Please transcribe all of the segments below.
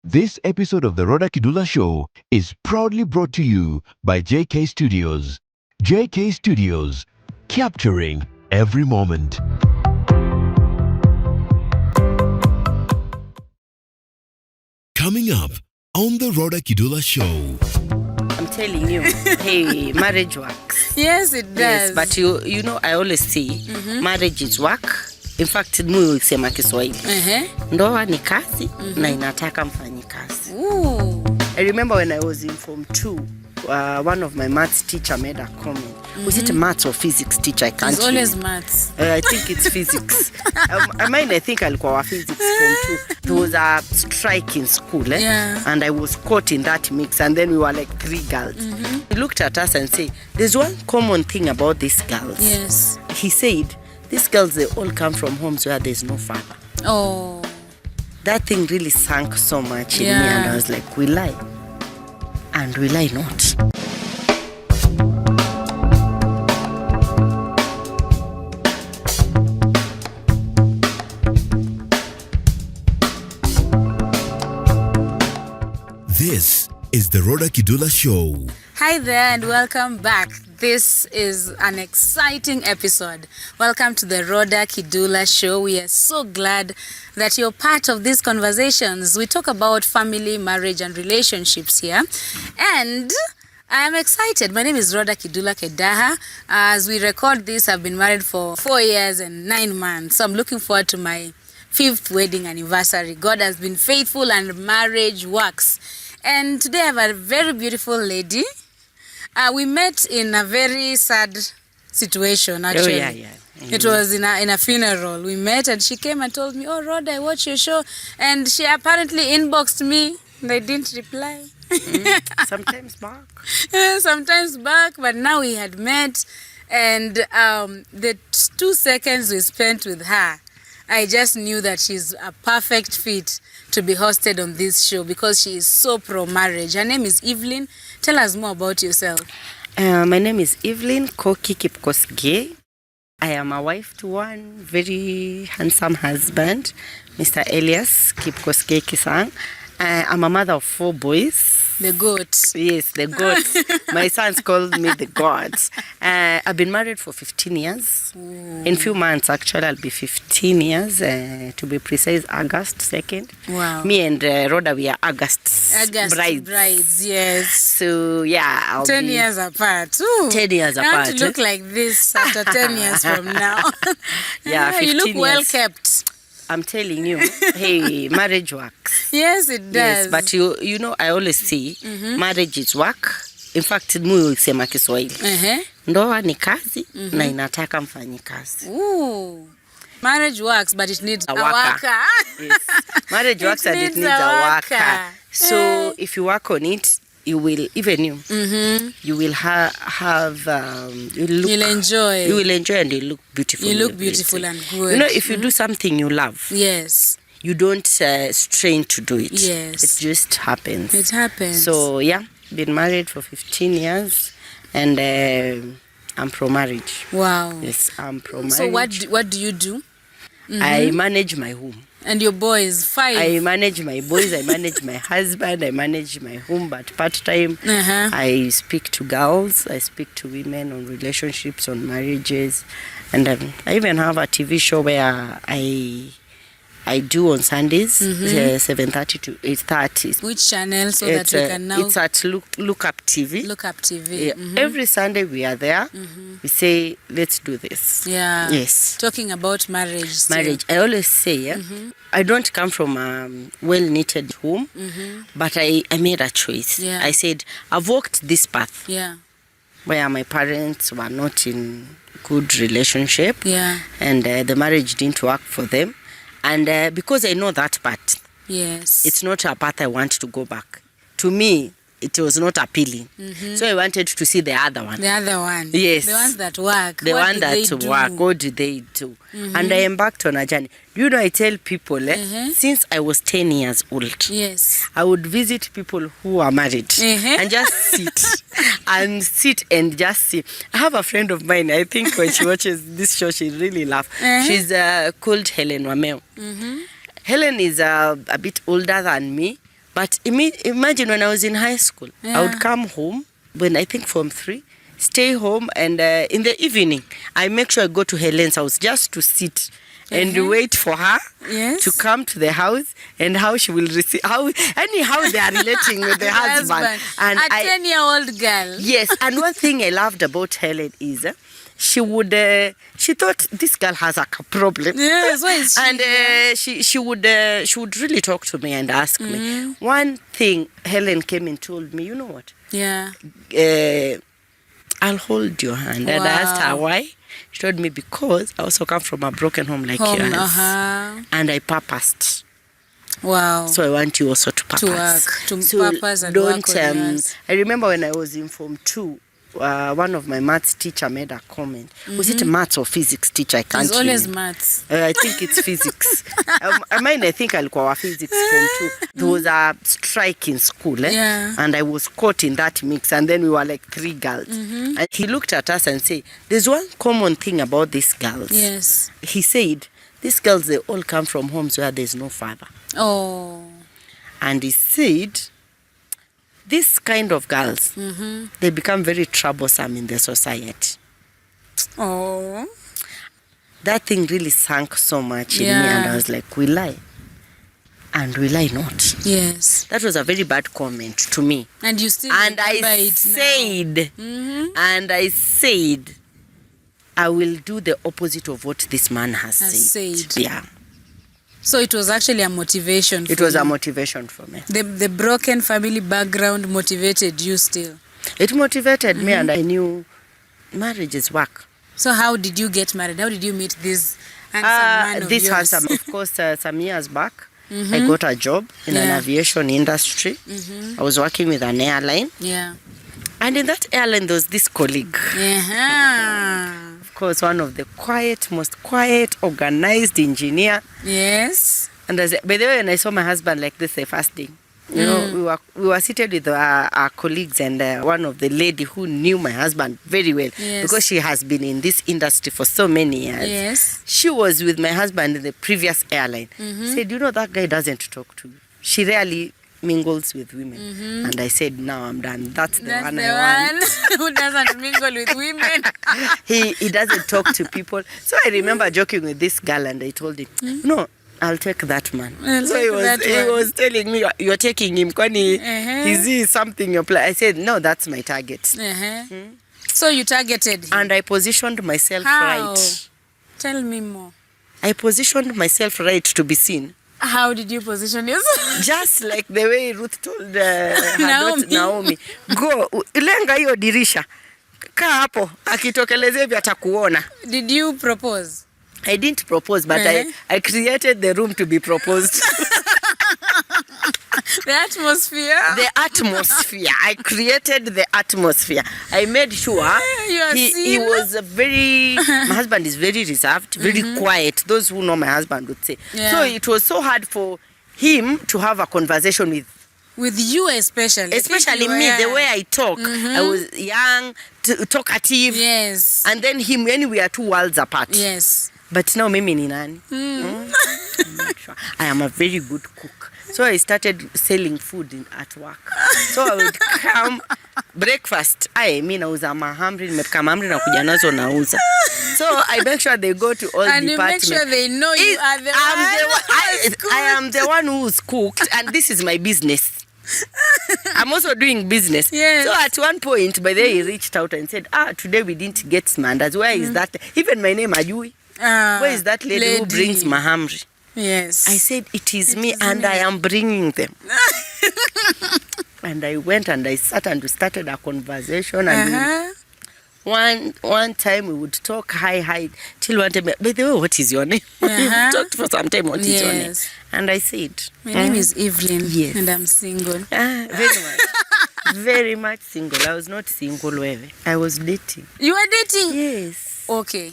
This episode of the Rawder Kidula Show is proudly brought to you by JK Studios. JK Studios, capturing every moment. Coming up on the Rawder Kidula Show. I'm telling you, hey, marriage works. Yes, it does. Yes, but you know, I always say marriage is work. In fact, mimi husema Kiswahili. Ndoa ni kazi na inataka mfanyikazi. I remember when I was in Form 2, one of my maths teacher made a comment. Was it maths or physics teacher? I can't It's always remember. maths. I think it's physics. I think alikuwa wa physics Form 2. There was a strike in school, and I was caught in that mix, and then we were like 3 girls. He looked at us and said, there's one common thing about these girls. Yes. He said, these girls, they all come from homes where there's no father. Oh. That thing really sank so much in me, and I was like, we lie. And we lie not. This is the Rawder Kidula Show. Hi there and welcome back. This is an exciting episode. Welcome to the Rawder Kidula Show. We are so glad that you're part of these conversations. We talk about family, marriage, and relationships here. And I am excited. My name is Rawder Kidula Kedaha. As we record this, I've been married for 4 years and 9 months. So I'm looking forward to my 5th wedding anniversary. God has been faithful and marriage works. And today I have a very beautiful lady. We met in a very sad situation, actually. Oh, yeah. It was in a funeral. We met and she came and told me, oh, Rod, I watched your show. And she apparently inboxed me. And I didn't reply. Sometimes back. Sometimes back, but now we had met. And the 2 seconds we spent with her, I just knew that she's a perfect fit to be hosted on this show because she is so pro-marriage. Her name is Evelyn. Tell us more about yourself. My name is Evelyn Koki Kipsogei. I am a wife to one very handsome husband, Mr. Elias Kipsogei Kisang. I'm a mother of 4 boys. The goat. Yes, the goats. My sons called me the gods. I've been married for 15 years. Ooh. In few months, actually, I'll be 15 years. To be precise, August 2nd. Wow. Me and Rhoda, we are August brides, yes. So, yeah, I'll 10 be years apart. Ooh. 10 years I apart. want to look like this after 10 years from now. Yeah, 15 you look years. well kept. I'm telling you, hey, marriage works. Yes, it does. Yes, but you know, I always say, marriage is work. In fact, mimi husema Kiswahili. Ndoa ni kazi na inataka mfanyikazi. Ooh. Marriage works, but it needs a worker. Yes. Marriage works and it needs a worker. So if you work on it, you will, even you will you'll enjoy. You will enjoy and you look beautiful. You look beautiful and good. You know, if you do something you love, yes, you don't strain to do it. Yes, it just happens. It happens. So yeah, been married for 15 years, and I'm pro-marriage. Wow. Yes, I'm pro-marriage. So what do you do? I manage my home. And your boys, 5? I manage my boys, I manage my husband, I manage my home, but part-time. I speak to girls, I speak to women on relationships, on marriages, and I even have a TV show where I do on Sundays, 7:30 to 8:30. Which channel, so that we can now... It's at Look Up TV. Look Up TV. Yeah. Every Sunday we are there. We say, let's do this. Yeah. Yes. Talking about marriage. Still. Marriage. I always say, I don't come from a well-knitted home, but I made a choice. Yeah. I said, I've walked this path where my parents were not in good relationship, and the marriage didn't work for them. And because I know that part, it's not a path I want to go back. To me, it was not appealing. So I wanted to see the other one. The other one. Yes. The ones that work. The one that work. What do they do? And I embarked on a journey. You know, I tell people, since I was 10 years old, I would visit people who are married and just sit and just see. I have a friend of mine, I think when she watches this show, she really laughs. She's called Helen Wameo. Helen is a bit older than me, But imagine when I was in high school, I would come home when I think Form 3, stay home, and in the evening, I make sure I go to Helen's house just to sit and wait for her to come to the house, and how she will receive, anyhow they are relating with the husband. And a 10-year-old girl. Yes, and one thing I loved about Helen is she thought this girl has a problem. Yes, why is she? And she would really talk to me and ask me. One thing Helen came and told me, you know what? Yeah. I'll hold your hand. And I asked her why. She told me because I also come from a broken home like yours. And I purposed. Wow. So I want you also to purpose. Purpose and work on yours. I remember when I was in Form 2, one of my maths teacher made a comment. Was it maths or physics teacher? I can't remember. It's always maths. I think it's physics. I think alikuwa wa physics Form 2. There was a strike in school, and I was caught in that mix, and then we were like 3 girls. And he looked at us and said, there's one common thing about these girls. Yes. He said, these girls, they all come from homes where there's no father. Oh. And he said, these kind of girls, they become very troublesome in the society. Oh. That thing really sank so much in me, and I was like, we lie. And we lie not. Yes. That was a very bad comment to me. And you still and I said, and I said, I will do the opposite of what this man has said. Yeah. So it was actually a motivation for It was you. a motivation for me. The broken family background motivated you still? It motivated me, and I knew marriage is work. So how did you get married? How did you meet this handsome man of yours? Handsome, of course, some years back, I got a job in an aviation industry. I was working with an airline. Yeah. And in that airline, there was this colleague. Of course, one of the most quiet, organized engineer. Yes. And by the way, when I saw my husband like this the first day, you know, we were seated with our colleagues, and one of the lady who knew my husband very well, because she has been in this industry for so many years. Yes. She was with my husband in the previous airline. Said, you know, that guy doesn't talk to you. She rarely mingles with women. And I said, now I'm done. That's the one I want. Who doesn't mingle with women? He doesn't talk to people. So I remember joking with this girl, and I told him, no, I'll take that man. So he was telling me, you're taking him. Is he something you're playing? I said, no, that's my target. So you targeted him? And I positioned myself How? right. Tell me more. I positioned myself right to be seen. How did you position yourself? Just like the way Ruth told her daughter Naomi, go, lenga hiyo dirisha. Kaa hapo, akitokelezea hivi atakuona. Did you propose? I didn't propose, but I created the room to be proposed. The atmosphere? The atmosphere. I created the atmosphere. I made sure he was my husband is very reserved, very quiet. Those who know my husband would say. So it was so hard for him to have a conversation with you especially. Especially me, the way I talk. I was young, talkative. Yes. And then him, when we are 2 worlds apart. Yes. But now mimi ni nani? I'm not sure. I am a very good cook. So I started selling food at work. So I would come breakfast. Mimi nauza mahamri, nimepika mahamri na kuja nazo nauza. So I make sure they go to all and departments. And you make sure they know you are the one. I am the one who's cooked, and this is my business. I'm also doing business. Yes. So at one point, by the way, he reached out and said, today we didn't get mandas. Where is that? Even my name, Ajui. Where is that lady who brings mahamri? Yes. I said, it is me, and I am bringing them. And I went and I sat and we started a conversation. And one time we would talk high till one time, by the way, what is your name? We talked for some time, what is your name? And I said, my name is Evelyn. Yes. And I'm single. Very much. Very much single. I was not single, Weve. I was dating. You were dating? Yes. Okay.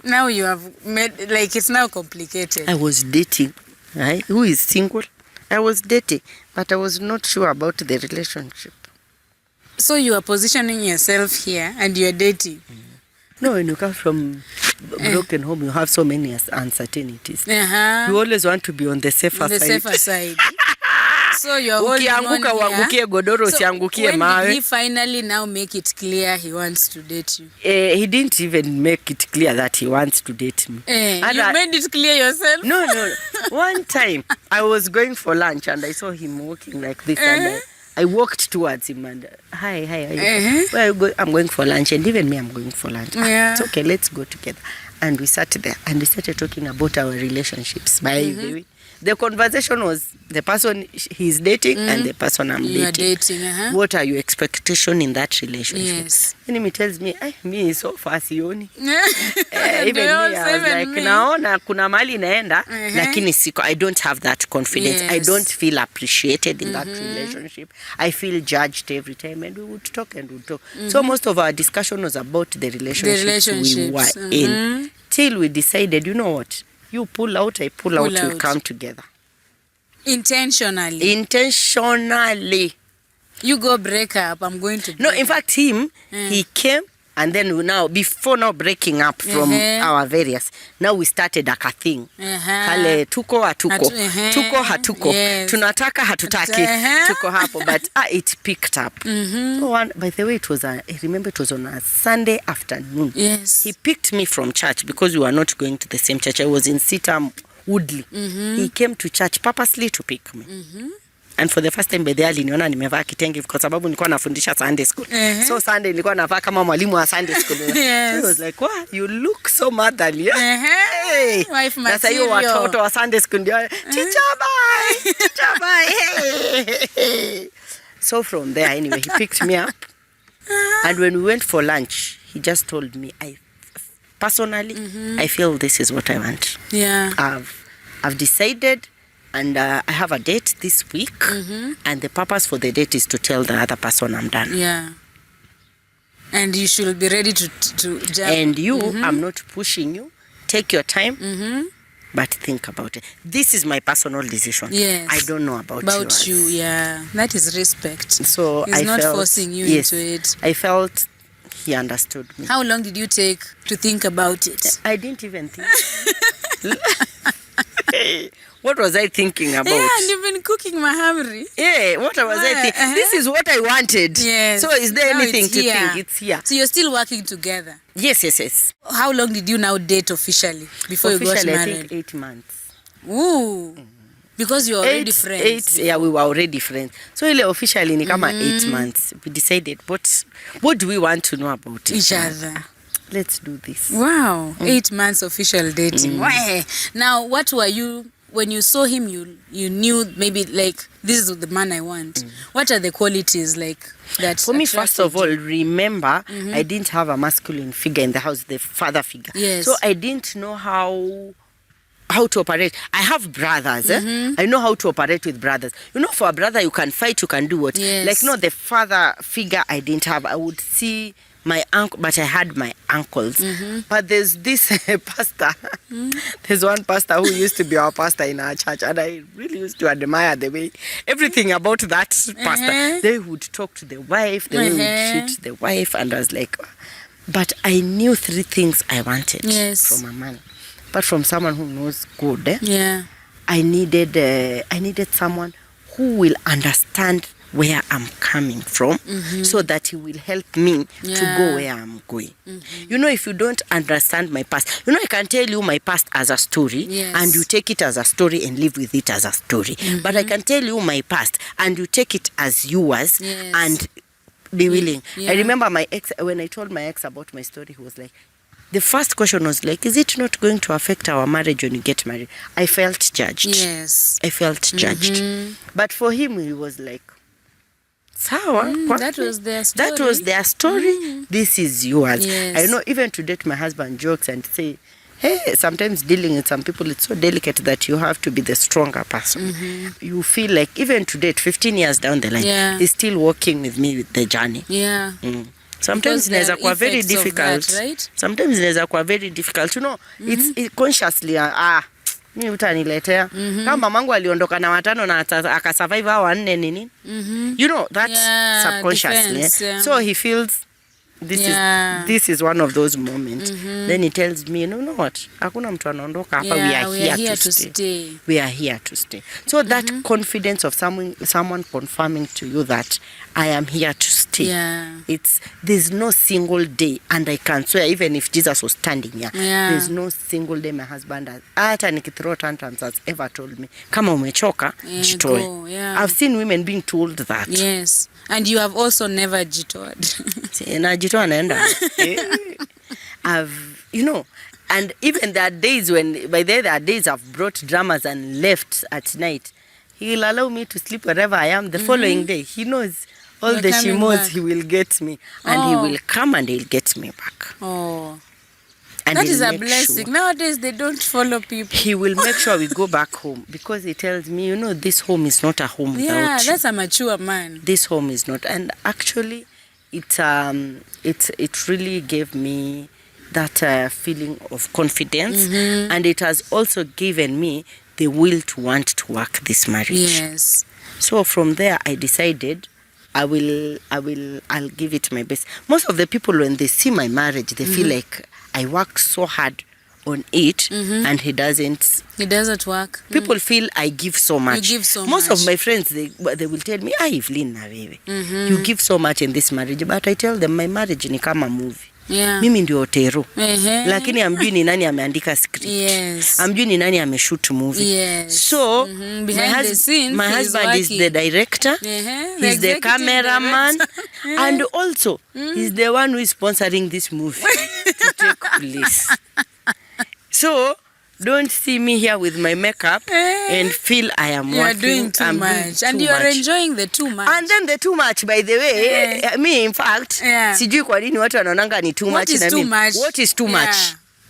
Now you have made, like, it's now complicated. I was dating. Right? Who is single? I was dating, but I was not sure about the relationship. So you are positioning yourself here and you're dating? No, when you come from a broken home, you have so many uncertainties. You always want to be on the safer side. The safer side. So you're holding on ukianguka here. uangukie godoro, usiangukie mawe. When did he finally now make it clear he wants to date you? He didn't even make it clear that he wants to date me. You made it clear yourself? No. One time, I was going for lunch and I saw him walking like this and I walked towards him and, hi. Where are you going? I'm going for lunch, and even me, I'm going for lunch. It's okay, let's go together. And we sat there and we started talking about our relationships. By the way, the conversation was the person he's dating and the person I'm dating. What are your expectations in that relationship? Yes. And he tells me, me is so fast, Yoni. Even me, I was like, naona kuna mali naenda, lakini siko. I don't have that confidence. Yes. I don't feel appreciated in that relationship. I feel judged every time, and we would talk. So most of our discussion was about the relationships we were in. Till we decided, you know what? You pull out, I pull out, we come together. Intentionally. You go break up, I'm going to break No, in fact, he came, and then before breaking up from our various, now we started a thing. Kale tuko hatuko. Tuko hatuko. Yes. Tunataka hatutaki. Tuko hapo. But it picked up. So by the way, I remember it was on a Sunday afternoon. Yes. He picked me from church because we were not going to the same church. I was in Sitam Woodley. He came to church purposely to pick me. And for the first time by the aliniona nimevaa kitenge kwa sababu nilikuwa nafundisha Sunday school. So Sunday nilikuwa navaa kama mwalimu wa Sunday school. Yes. So I was like, wow, you look so motherly. Hey. Wife material. Sasa hiyo watoto wa Sunday school ndio teacher bye. Hey. So from there anyway he picked me up. And when we went for lunch, he just told me, personally, I feel this is what I want. Yeah. I've decided, and I have a date this week, and the purpose for the date is to tell the other person I'm done. Yeah. And you should be ready to jump. And you, I'm not pushing you. Take your time, but think about it. This is my personal decision. Yes. I don't know about yours. you, yeah. That is respect. So He's not forcing you into it. I felt he understood me. How long did you take to think about it? I didn't even think. What was I thinking about? Yeah, and you've been cooking mahamri. Yeah, what was I thinking? This is what I wanted. Yes. So is there Now anything it's to here. think? It's here. So you're still working together? Yes. How long did you now date officially before you got married? I think 8 months. Ooh. Because you're already friends. Yeah, we were already friends. So officially ni kama 8 months. We decided what do we want to know about each other? Let's do this. Wow. 8 months official dating. Now, what were you, when you saw him, you knew maybe like, this is the man I want. What are the qualities like that? For me, first of all, remember, I didn't have a masculine figure in the house, the father figure. Yes. So I didn't know how to operate. I have brothers. I know how to operate with brothers. You know, for a brother, you can fight, you can do what. Yes. Like, no, the father figure I didn't have. I would see my uncle, but I had my uncles. But there's this pastor. There's one pastor who used to be our pastor in our church, and I really used to admire the way everything about that pastor. They would talk to the wife, they would treat the wife, and I was like, but I knew 3 things I wanted from a man. But from someone who knows God, I needed someone who will understand where I'm coming from, so that he will help me to go where I'm going. You know, if you don't understand my past, you know, I can tell you my past as a story, and you take it as a story and live with it as a story. But I can tell you my past, and you take it as yours, and be willing. I remember my ex, when I told my ex about my story, he was like, the first question was like, is it not going to affect our marriage when you get married? I felt judged. Yes. I felt judged. But for him, he was like, sawa. That was their story. That was their story. This is yours. Yes. I know even to date, my husband jokes and say, hey, sometimes dealing with some people, it's so delicate that you have to be the stronger person. You feel like even to date, 15 years down the line, he's still walking with me with the journey. Yeah. Sometimes inaweza kuwa very difficult. That, right? Sometimes inaweza kuwa very difficult. You know, it's consciously, mimi utaniletea. Kama mamangu aliondoka na 5 na akasurvive hao 4 nini? You know, that's subconsciously. Defense, So he feels This is one of those moments. Then he tells me, no, what? Hakuna mtu anaondoka hapa. We are here to stay. We are here to stay. So that confidence of someone confirming to you that I am here to stay. There's no single day, and I can swear, even if Jesus was standing here, there's no single day my husband has, hata nikithrow tantrums, has ever told me, kama umechoka, jitoe. I've seen women being told that. Yes. And you have also never jitoed. Najitoa naenda. And even there are days when, there are days I've brought dramas and left at night. He'll allow me to sleep wherever I am. The following day, he knows all the shimos, he will get me. And he will come and he'll get me back. And that is a blessing. Nowadays, they don't follow people. He will make sure we go back home, because he tells me, this home is not a home without you. That's a mature man. This home is not. And actually, it really gave me that feeling of confidence. And it has also given me the will to want to work this marriage. Yes. So from there, I decided I'll give it my best. Most of the people, when they see my marriage, they feel like I work so hard on it, and he doesn't work. People feel I give so much. You give so Most much. of my friends, they will tell me, Evelyn, you give so much in this marriage. But I tell them, my marriage ni kama movie. Mimi ndio Otero. Lakini amjui ni nani ameandika script. Amjui ni nani ameshoot movie. So behind the scenes, my husband is the director. He's the cameraman. And also he's the one who is sponsoring this movie to take place. So don't see me here with my makeup and feel I am working. You're doing too much. And you're enjoying the too much. And then the too much, by the way, me, in fact, sijui kwa nini watu wanaonanga ni too much. What is too much? What is too much?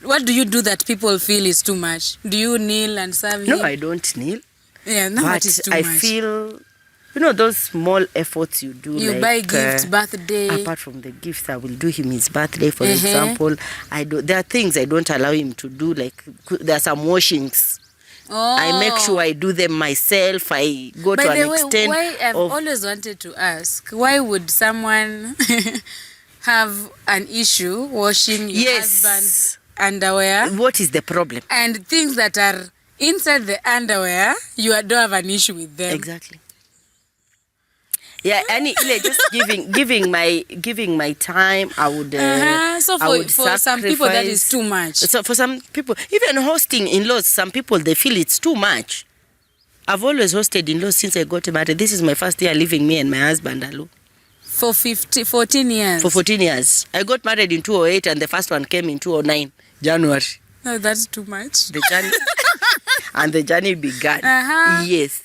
What do you do that people feel is too much? Do you kneel and serve him? No, I don't kneel. What is too much? I feel, those small efforts you do. You buy gifts, birthday. Apart from the gifts, I will do him his birthday, for example. There are things I don't allow him to do, like there are some washings. I make sure I do them myself. I go to an extent. Why I've always wanted to ask, why would someone have an issue washing your husband's underwear? What is the problem? And things that are inside the underwear, you don't have an issue with them. Exactly. Just giving my time, I would. So for some people that is too much. So for some people, even hosting in-laws, some people they feel it's too much. I've always hosted in-laws since I got married. This is my first year living, me and my husband alone. For 14 years. For 14 years, I got married in 2008, and the first one came in 2009 January. No, that's too much. The journey and the journey began. Yes.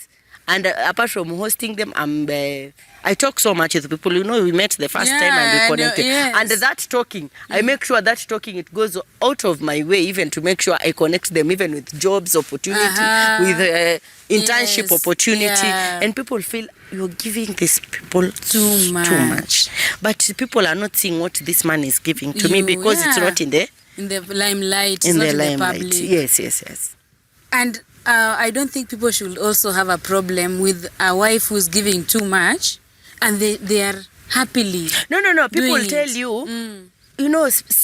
And apart from hosting them, I talk so much with people. We met the first time and we connected. And that talking, I make sure that talking, it goes out of my way even to make sure I connect them even with jobs opportunity, with internship opportunity. And people feel you're giving these people too much. But people are not seeing what this man is giving to me, because it's not in the limelight. In it's the not limelight. In the public. Yes. And I don't think people should also have a problem with a wife who's giving too much and they are happily. No. People tell you,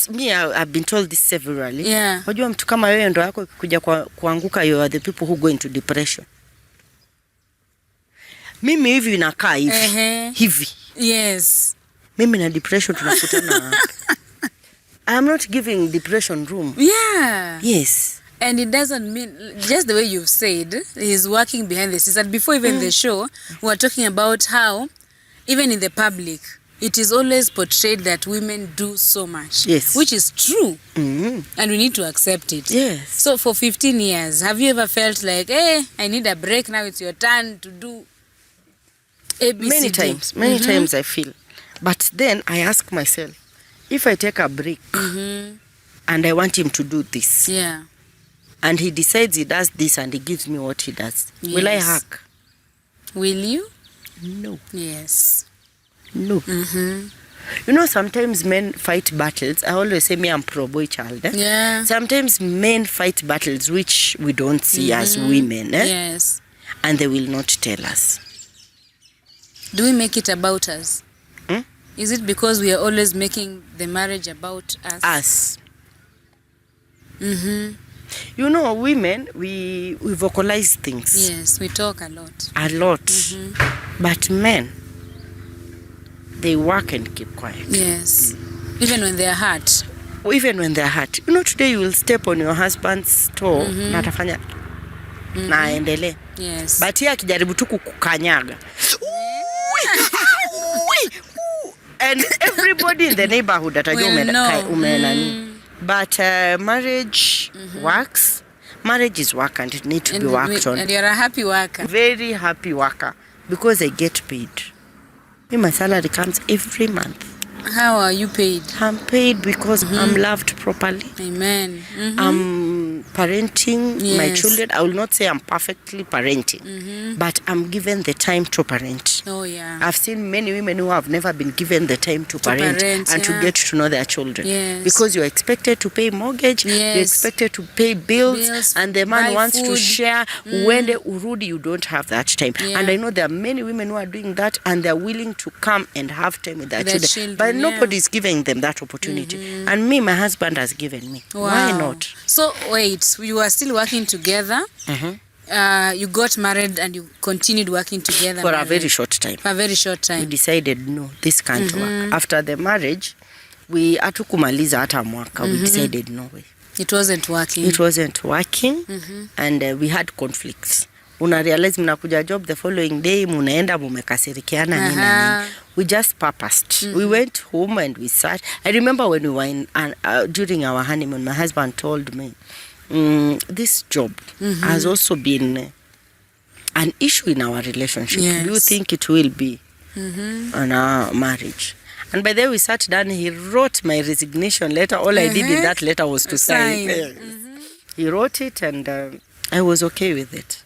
me, I've been told this severally. Wajua mtu kama wewe ndo yako kuja kuanguka, you are the people who go into depression. Mimi hivi nakaa hivi. Yes. Mimi na depression tunakutana. I am not giving depression room. Yes. And it doesn't mean, just the way you've said, he's working behind the scenes. And before even the show, we were talking about how, even in the public, it is always portrayed that women do so much. Yes. Which is true. And we need to accept it. Yes. So for 15 years, have you ever felt like, I need a break, now it's your turn to do ABCD? Many times I feel. But then I ask myself, if I take a break and I want him to do this, and he decides he does this and he gives me what he does, will I hack? Will you? No. Yes. No. Sometimes men fight battles. I always say, me, I'm pro-boy child. Sometimes men fight battles which we don't see as women. Yes. And they will not tell us. Do we make it about us? Is it because we are always making the marriage about us? Us. Mm-hmm. You know, women, we vocalize things. Yes, we talk a lot. A lot. Mm-hmm. But men, they work and keep quiet. Yes. Even when they are hurt. Even when they're hurt. You know, today you will step on your husband's toe, na atafanya na aendelee. Yes. But here akijaribu tu kukanyaga. And everybody in the neighborhood atajua umenani. But marriage works. Marriage is work and it needs to be worked on. And you're a happy worker. Very happy worker because I get paid. My salary comes every month. How are you paid? I'm paid because I'm loved properly. Amen. Mm-hmm. I'm parenting my Yes. children. I will not say I'm perfectly parenting, but I'm given the time to parent. Oh, yeah. I've seen many women who have never been given the time to parent and to yeah. get to know their children. Yes. Because you're expected to pay mortgage, Yes. you're expected to pay bills, and the man buy wants to food. share. When they urudi, you don't have that time. Yeah. And I know there are many women who are doing that and they're willing to come and have time with their children. But yeah. nobody is giving them that opportunity. And me, my husband has given me. Wow. Why not? So, wait, you are still working together? You got married and you continued working together? For a very short time. For a very short time. We decided, no, this can't work. After the marriage, we hatukumaliza hata mwaka. We decided, no way. It wasn't working. It wasn't working. And we had conflicts. Una realize mnakuja job the following day, munaenda mumekasirikiana nini na nini. We just purposed. We went home and we sat. I remember when we were in, during our honeymoon, my husband told me, this job has also been an issue in our relationship. Yes. Do you think it will be on our marriage? And by the way, we sat down, he wrote my resignation letter. All I did in that letter was to sign. He wrote it and I was okay with it.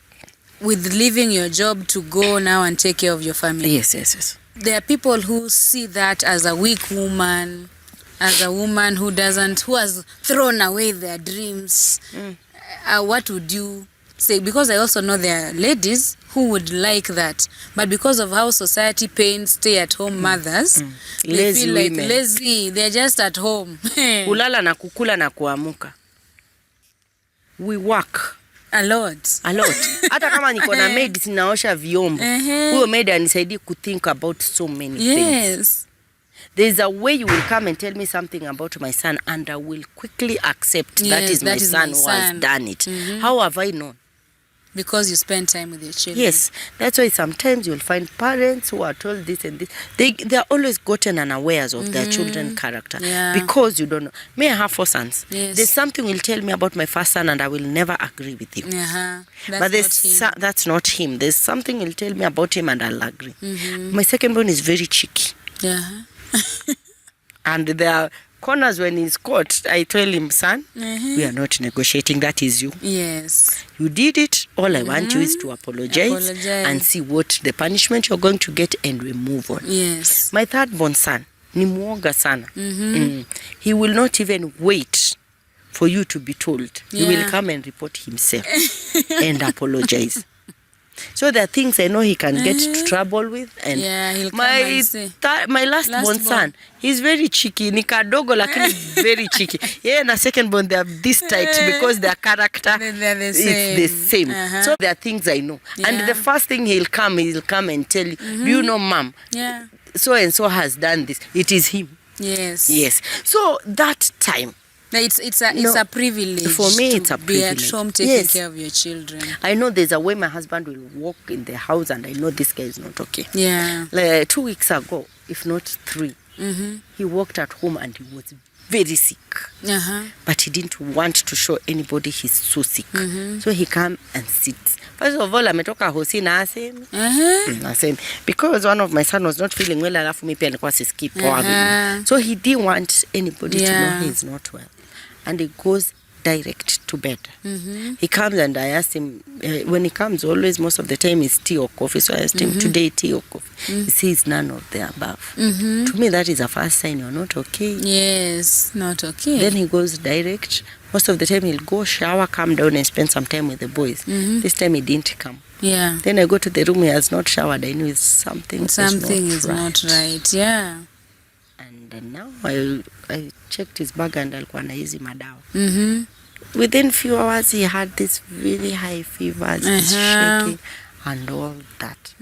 With leaving your job to go now and take care of your family? Yes. There are people who see that as a weak woman, as a woman who has thrown away their dreams. What would you say? Because I also know there are ladies who would like that, but because of how society paints stay-at-home mothers, they Lazy feel like women. lazy. They're just at home. Kulala na kukula na kuamuka. We work A lot. Hata kama niko na maid sinaosha vyombo. Huyo maid anisaidie think about so many things. Yes. There's a way you will come and tell me something about my son and I will quickly accept that is my son who has done it. How have I known? Because you spend time with your children. Yes, that's why sometimes you'll find parents who are told this and this. They are always gotten unawares of their children's character. Yeah. Because you don't know. May I have 4 sons? Yes. There's something you'll tell me about my first son and I will never agree with you. But that's not him. There's something you'll tell me about him and I'll agree. My second born is very cheeky. Yeah. And there are corners when he's caught. I tell him, son, we are not negotiating. That is you. Yes. You did it. All I want you is to apologize and see what the punishment you're going to get and we move on. Yes. My third born son, ni muoga sana. He will not even wait for you to be told. He will come and report himself and apologize. So there are things I know he can get into trouble with. And he'll come and say. My last born son, he's very cheeky. Ni kadogo lakini very cheeky. Yeah, and a second born, they are this tight because their character is the same. So there are things I know. And the first thing he'll come and tell you, do you know, mom? Yeah. So and so has done this. It is him. Yes. So that time, It's a privilege. For me, it's a be privilege. at home taking care of your children. I know there's a way my husband will walk in the house and I know this guy is not okay. Yeah. Like 2 weeks ago, if not 3, he walked at home and he was very sick. But he didn't want to show anybody he's so sick. So he come and sits. First of all, ametoka hosi na asem. Because one of my son was not feeling well, alafu mi pia nilikuwa sisikii poa. So he didn't want anybody to know he's not well. And he goes direct to bed. He comes and I asked him, when he comes, always most of the time is tea or coffee. So I asked him, today tea or coffee? He says none of the above. To me, that is a first sign you're not okay. Yes, not okay. Then he goes direct. Most of the time he'll go shower, come down and spend some time with the boys. This time he didn't come. Yeah. Then I go to the room, he has not showered. I know something is not right. Yeah. And now I checked his bag and alikuwa na hizi madawa. Within few hours he had this really high fevers, shaking and all that.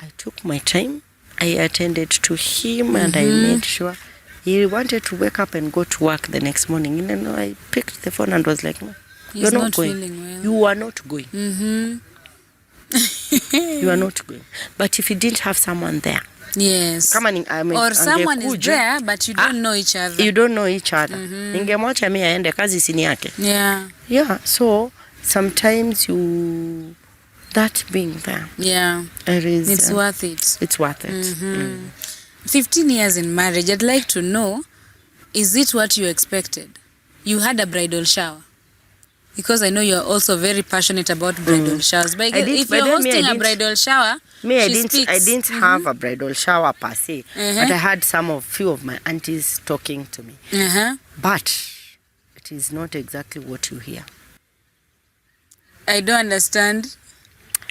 I took my time. I attended to him and I made sure he wanted to wake up and go to work the next morning. You know, I picked the phone and was like, no, you're not going. Well. You are not going. You are not going. But if you didn't have someone there, yes, or someone is there but you don't know each other. You don't know each other. Ningemwacha mimi aende kazi sini yake. Yeah, so sometimes that being there. Yeah. It's worth it. It's worth it. 15 years in marriage, I'd like to know, is it what you expected? You had a bridal shower. Because I know you're also very passionate about bridal showers. But if you're hosting a bridal shower, I didn't have a bridal shower per se, but I had few of my aunties talking to me. But it is not exactly what you hear. I don't understand.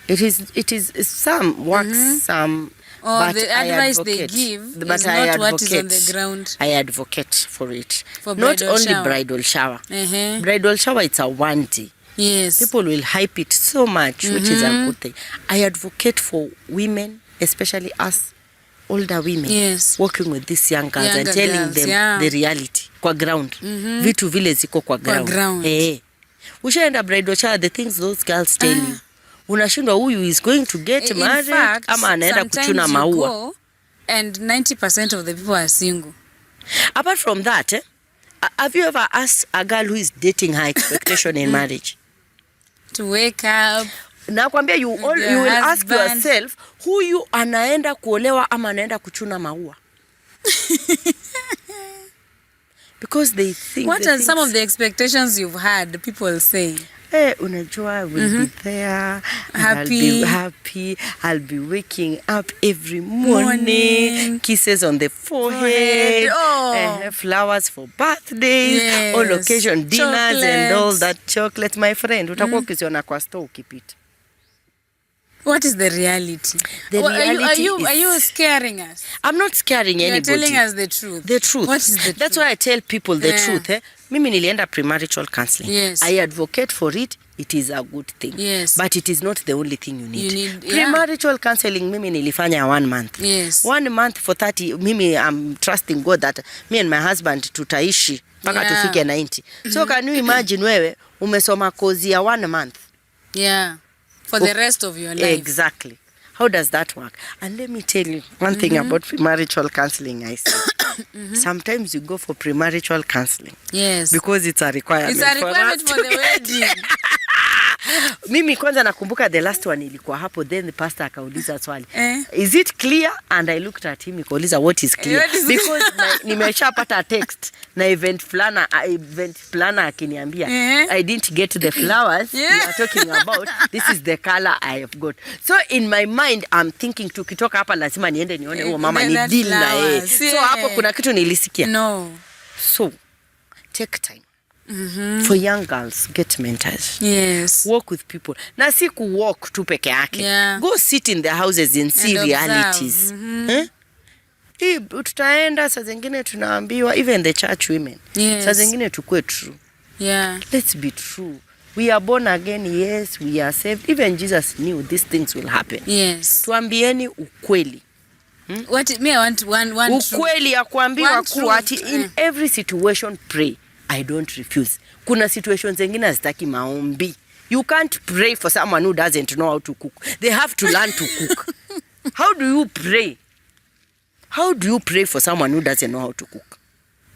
It is some works, some. But the advice they give is not what is on the ground. I advocate for it. For not only bridal shower. Bridal shower, it's a one day. Yes. People will hype it so much, which is a good thing. I advocate for women, especially us, older women, working with these young girls and telling them the reality. Kwa ground. Vitu vile ziko kwa ground. Ushaenda bridal shower, the things those girls tell you. Unashindwa huyu is going to get married ama anaenda kuchuna maua. And 90% of the people are single. Apart from that, have you ever asked a girl who is dating her expectation in marriage? To wake up. Nakwambia you will ask yourself, huyu anaenda kuolewa ama anaenda kuchuna maua? Because they think. What are some of the expectations you've had, people say? Unajua, will be there, I'll be happy, I'll be waking up every morning, kisses on the forehead, flowers for birthdays, all occasion dinners and all that chocolate, my friend. Utakuwa ukisiona kwa store ukipita. What is the reality? Are you scaring us? I'm not scaring anybody. You're telling us the truth. The truth. What is the truth? That's why I tell people the truth. Mimi nilienda premarital counseling. Yes. I advocate for it. It is a good thing. Yes. But it is not the only thing you need. Premarital counseling, mimi nilifanya 1 month. Yes. 1 month for 30. Mimi, I'm trusting God that me and my husband tutaishi mpaka tufike 90. So can you imagine wewe umesoma kozi ya 1 month? Yeah. For the rest of your life. Exactly. How does that work? And let me tell you one thing about premarital counseling. I say, sometimes you go for premarital counseling. Yes. Because it's a requirement. It's a requirement for the wedding. Mimi kwanza nakumbuka the last one ilikuwa hapo, then the pastor akauliza swali. Is it clear? And I looked at him, nikauliza what is clear? Because nimeshapata text na event planner akiniambia, I didn't get the flowers you are talking about. This is the color I have got. So in my mind I'm thinking tukitoka hapa lazima niende nione huo mama ni deal na yeye. So hapo kuna kitu nilisikia. No. So take time. For young girls, get mentors. Yes. Walk with people. Na si walk tu peke yake. Go sit in their houses and see realities. Tutaenda saa zingine tunaambiwa, even the church women. Saa zingine tukue true. Let's be true. We are born again, yes, we are saved. Even Jesus knew these things will happen. Yes. Tuambieni ukweli. What me I want one ukweli ya kuambiwa kuwa ati in every situation pray. I don't refuse. Kuna situations zingine hazitaki maombi. You can't pray for someone who doesn't know how to cook. They have to learn to cook. How do you pray? How do you pray for someone who doesn't know how to cook?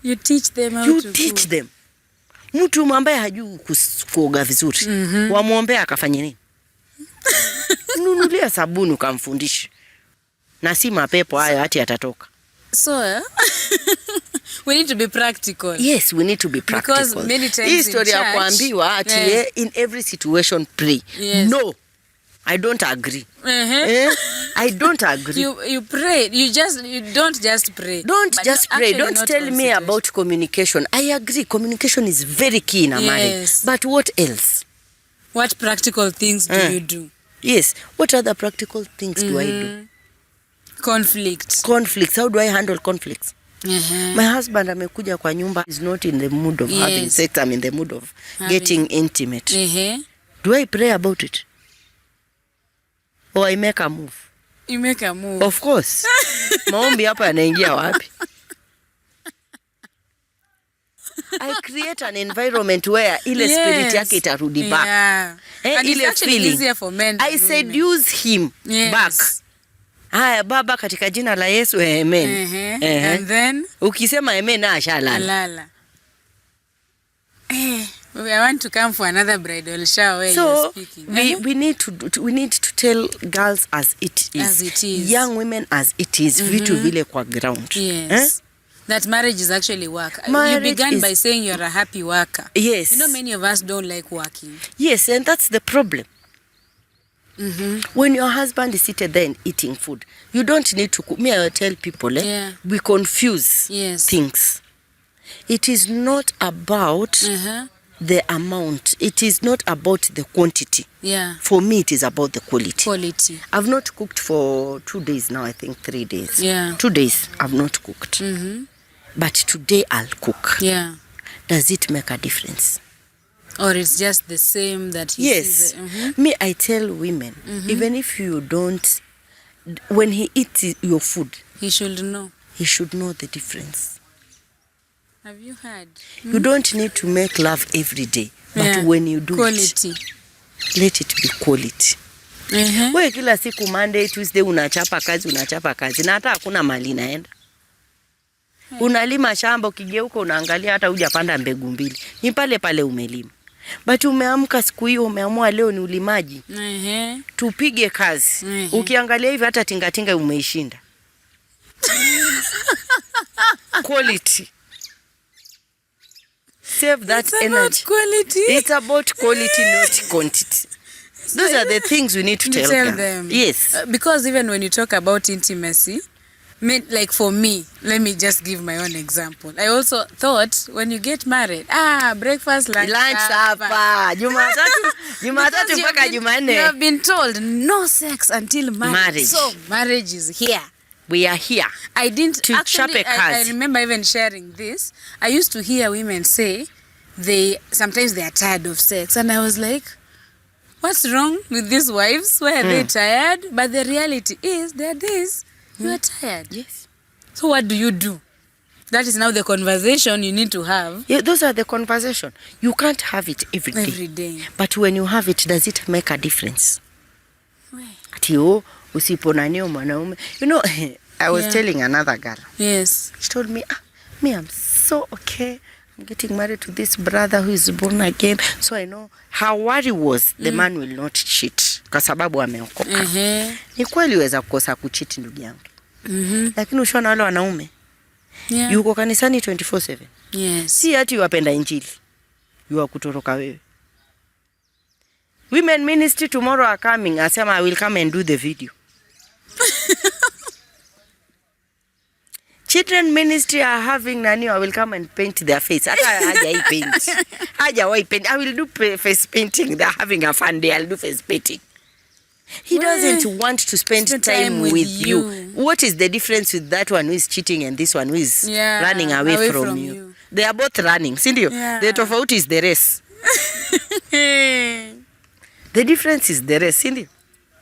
You teach them how to cook. You teach them. Mtu ambaye hajui kuoga vizuri, wamuombea akafanye nini? Nunulia sabuni ukamfundishe. Na si mapepo hayo hati yatatoka. So, we need to be practical. Yes, we need to be practical. Because many times in history ya kuambiwa ati in every situation pray. Yes. No, I don't agree. I don't agree. You pray. You don't just pray. Don't just pray. Don't tell me about communication. I agree. Communication is very key in a marriage. But what else? What practical things do you do? Yes. What other practical things do I do? Conflicts. How do I handle conflicts? My husband amekuja kwa nyumba is not in the mood of having sex. I'm in the mood of getting intimate. Do I pray about it? Or I make a move? You make a move. Of course. Maombi hapa yanaingia wapi? I create an environment where ile spirit yake itarudi back. And ile it's actually easier for men. I seduce him back. Haya Baba katika jina la Yesu, amen. And then ukisema amen na ashalala. I want to come for another bridal shower where you're speaking. We need to tell girls as it is. As it is. Young women as it is. Vitu vile kwa ground. Yes. That marriage is actually work. Marriage you began by saying you're a happy worker. Yes. You know, many of us don't like working. Yes, and that's the problem. When your husband is seated there and eating food, you don't need to cook. I tell people, we confuse things. It is not about the amount. It is not about the quantity. For me, it is about the quality. I've not cooked for 2 days now, I think 3 days. 2 days I've not cooked. But today I'll cook. Does it make a difference? Or it's just the same that he sees it? Me, I tell women, even if you don't, when he eats your food, he should know. He should know the difference. Have you heard? You don't need to make love every day, but when you do quality. Let it be quality. Wewe kila siku Monday, Tuesday unachapa kazi na hata hakuna mali naenda. Unalima shamba ukigeuka unaangalia hata hujapanda mbegu mbili. Ni pale pale umelima. But umeamka siku hiyo umeamua leo ni ulimaji. Tupige kazi. Ukiangalia hivi hata tingatinga umeishinda. Quality. Save that energy. Quality. It's about quality, not quantity. Those are the things we need to tell them. Yes. Because even when you talk about intimacy, like for me, let me just give my own example. I also thought when you get married, breakfast, lunch, supper. Jumatatu mpaka Jumanne. You have been told no sex until marriage. So marriage is here. We are here. I didn't to actually. I remember even sharing this. I used to hear women say sometimes they are tired of sex, and I was like, what's wrong with these wives? Why are they tired? But the reality is, there are days you are tired. Yes. So what do? That is now the conversation you need to have. Yeah, those are the conversation. You can't have it every day. But when you have it, does it make a difference? Ati usiponanio mwanaume. You know, I was telling another girl. Yes. She told me, I'm so okay. I'm getting married to this brother who is born again. So I know her worry was the man will not cheat. Kwa sababu ameokoka. Ni kweli weza kukosa kucheat ndugu yangu. Lakini ushaona wale wanaume. Yuko kanisani 24/7. Yes. Si ati wapenda injili. Yuwa kutoroka wewe. Women ministry tomorrow are coming. Asema I will come and do the video. Children ministry are having I will come and paint their face. Haja paint. I will do face painting. They're having a fun day. I'll do face painting. He doesn't want to spend time with you. What is the difference with that one who is cheating and this one who is running away from you? They are both running. Sindio? The tofauti is the race. The difference is the race. Sindio?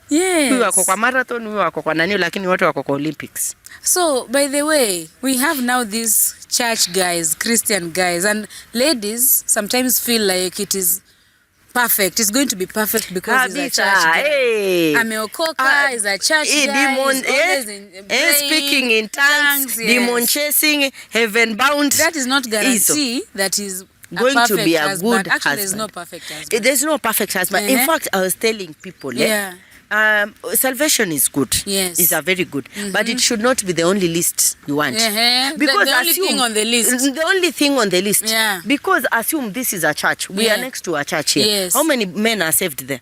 Yes. Huyu wako kwa marathon, huyu wako kwa nani, lakini wote wako kwa Olympics. So, by the way, we have now these church guys, Christian guys, and ladies sometimes feel like it is perfect. It's going to be perfect because he's a church guy. Ameokoka is a church guy. Speaking in tongues, demon chasing, heaven bound. That is not guarantee that is going to be a good husband. Actually, there's no perfect husband. There's no perfect husband. In fact, I was telling people, salvation is good. Yes. It's a very good. But it should not be the only list you want. Because the only thing on the list. The only thing on the list. Because assume this is a church. We are next to a church here. Yes. How many men are saved there?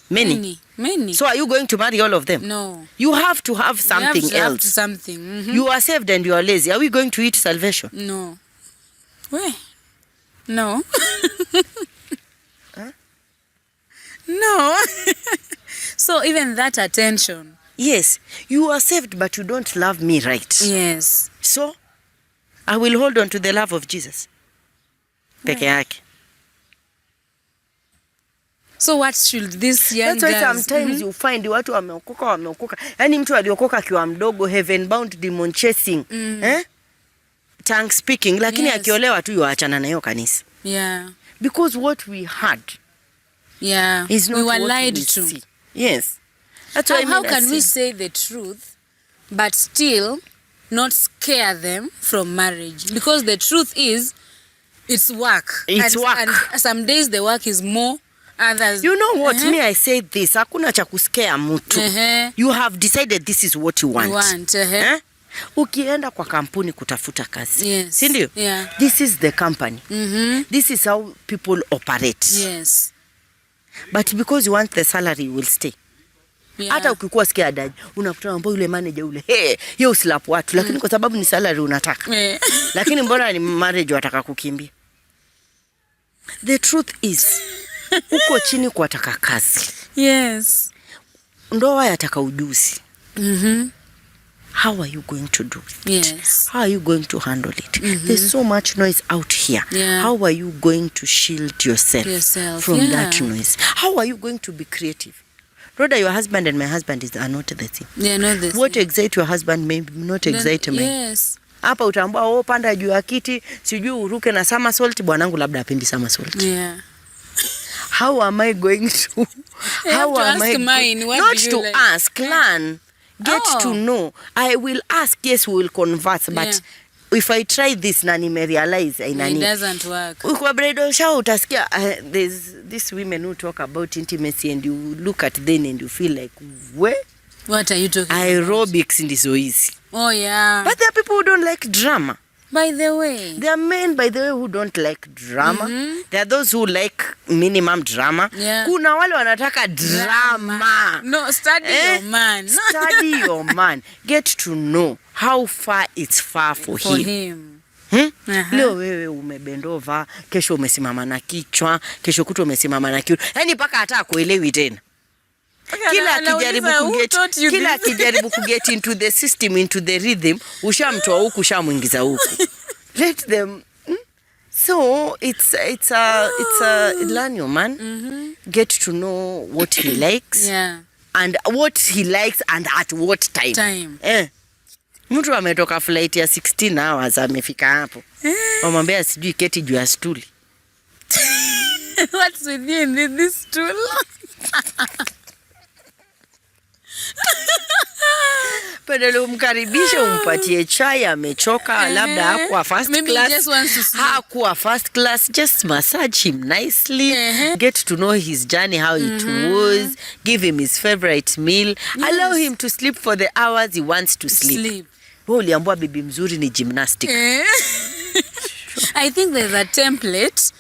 Many. So are you going to marry all of them? No. You have to have something else. You are saved and you are lazy. Are we going to eat salvation? No. Where? No. No. So even that attention. Yes. You are saved but you don't love me right. Yes. So I will hold on to the love of Jesus. Peke yake. So what should this young girls... That's why sometimes you find watu wameokoka. Yaani mtu aliokoka akiwa mdogo, heaven bound, demon chasing. Tongue speaking. Lakini akiolewa tu yuachana na hiyo kanisa. Yeah. Because what we had is not we were what lied we to. See. Yes. That's how can we say the truth but still not scare them from marriage? Because the truth is, it's work. It's work. And some days the work is more, others... You know what? Me, I say this. Hakuna cha kuskea mtu. You have decided this is what you want. Ukienda kwa kampuni kutafuta kazi. Yes. Si ndio? Yeah. This is the company. This is how people operate. Yes. But because you want the salary, you will stay. Hata ukikuwa scared, unakuta mambo yule manager yule, yeye uslap watu, lakini kwa sababu ni salary unataka. Lakini mbona ni marriage wataka kukimbia? The truth is, uko chini kwa taka kazi. Yes. Ndoa yataka ujuzi. How are you going to do it? Yes. How are you going to handle it? There's so much noise out here. How are you going to shield yourself from that noise? How are you going to be creative? Rather, your husband and my husband are not the same. Yeah, not the same. What excites your husband may not excite me. Yes. Hapa utaambua panda juu ya kiti, sijui uruke na somersault, bwanangu labda apendi somersault. Yeah. How am I going to... How am I mine? Not to like? Ask, learn. Get to know. I will ask, yes, we will converse, but if I try this, nani me realize it doesn't work. Kwa bridal shower utasikia, there's these women who talk about intimacy and you look at them and you feel like, what are you talking aerobics in so easy. Oh yeah. But there are people who don't like drama. By the way. There are men, by the way, who don't like drama. There are those who like minimum drama. Yeah. Kuna wale wanataka drama. No, study your man. Study your man. Get to know how far it's far for him. Leo wewe umebendova, kesho umesimama na kichwa, kesho kuto umesimama na kiuno. Yaani mpaka hata kuelewi tena. Kila kijaribu kuget into the system, into the rhythm, ushamtoa huku ushamuingiza huku. Let them so it's learn your man. Get to know what he likes. And what he likes and at what time. Mtu ametoka flight ya 16 hours amefika hapo. Wamwambia sijui keti juu ya stuli. What's with you in this stool? Pedalo umkaribisha, umpatie chai, amechoka, labda hakuwa first Maybe class. He just wants to sleep. Hakuwa first class, just massage him nicely. Get to know his journey, how it was. Give him his favorite meal. Allow him to sleep for the hours he wants to sleep. Wewe uliambiwa bibi mzuri ni gymnastic. I think there's a template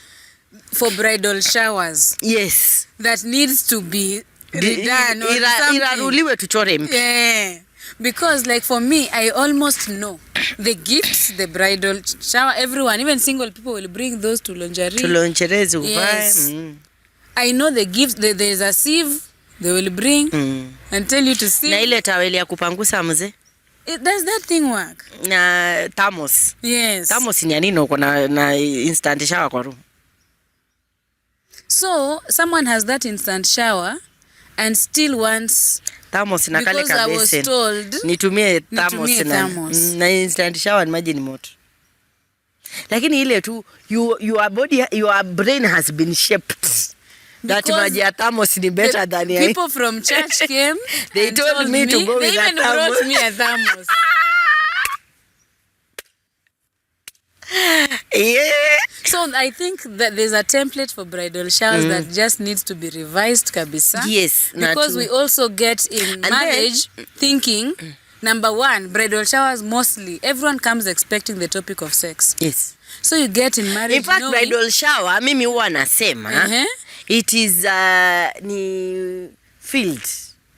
for bridal showers. Yes. That needs to be redone or something. Iraruliwe tuchore mpya. Yeah. Because like for me, I almost know the gifts, the bridal shower, everyone, even single people will bring those to lingerie. Yes. I know the gifts, there's a sieve they will bring and tell you to sieve. Na ile taweli ya kupangusa mzee. Does that thing work? Na thermos. Yes. Thermos ni nini uko na instant shower kwa room. So, someone has that instant shower and still wants... Thermos na kale because I was kabesen. told... Nitumie thermos na instant shower ni maji ni moto. Lakini ile tu, your brain has been shaped. That maji ya thermos ni better than ya... People from church came they told me to go with a thermos. They even brought me a thermos. Yeah. So I think that there's a template for bridal showers that just needs to be revised kabisa. Yes. Because we also get in marriage thinking, number one, bridal showers mostly, everyone comes expecting the topic of sex. Yes. So you get in marriage in fact, bridal shower, mimi huwa nasema, it is ni field.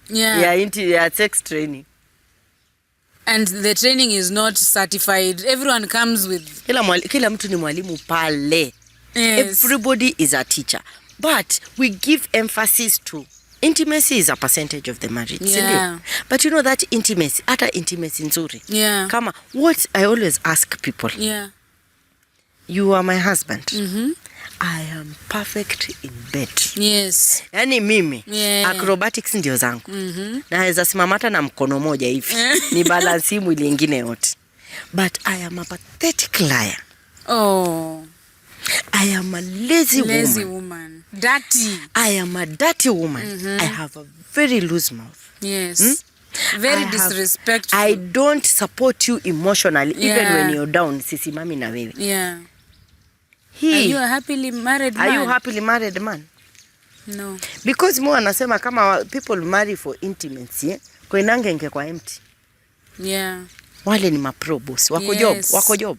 Yeah, sex training. And the training is not certified. Everyone comes with... Kila mtu ni mwalimu pale. Yes. Everybody is a teacher. But we give emphasis to intimacy is a percentage of the marriage. Yeah. But you know that intimacy, hata intimacy nzuri. Yeah. Kama, what I always ask people. Yeah. You are my husband. I am perfect in bed. Yes. Yani mimi, acrobatics ndio zangu. Naweza simamata na mkono moja hivi. Ni balance mwili ingine yote. But I am a pathetic liar. Oh. I am a lazy woman. Dirty. I am a dirty woman. I have a very loose mouth. Yes. Very disrespectful. I don't support you emotionally, even when you're down. Sisimami na wewe. Yeah. Are you a happily married man? Are you happily married man? No. Because mo anasema kama people marry for intimacy, kwa inange kwa empty. Yeah. Wale ni maprobos. Wako job.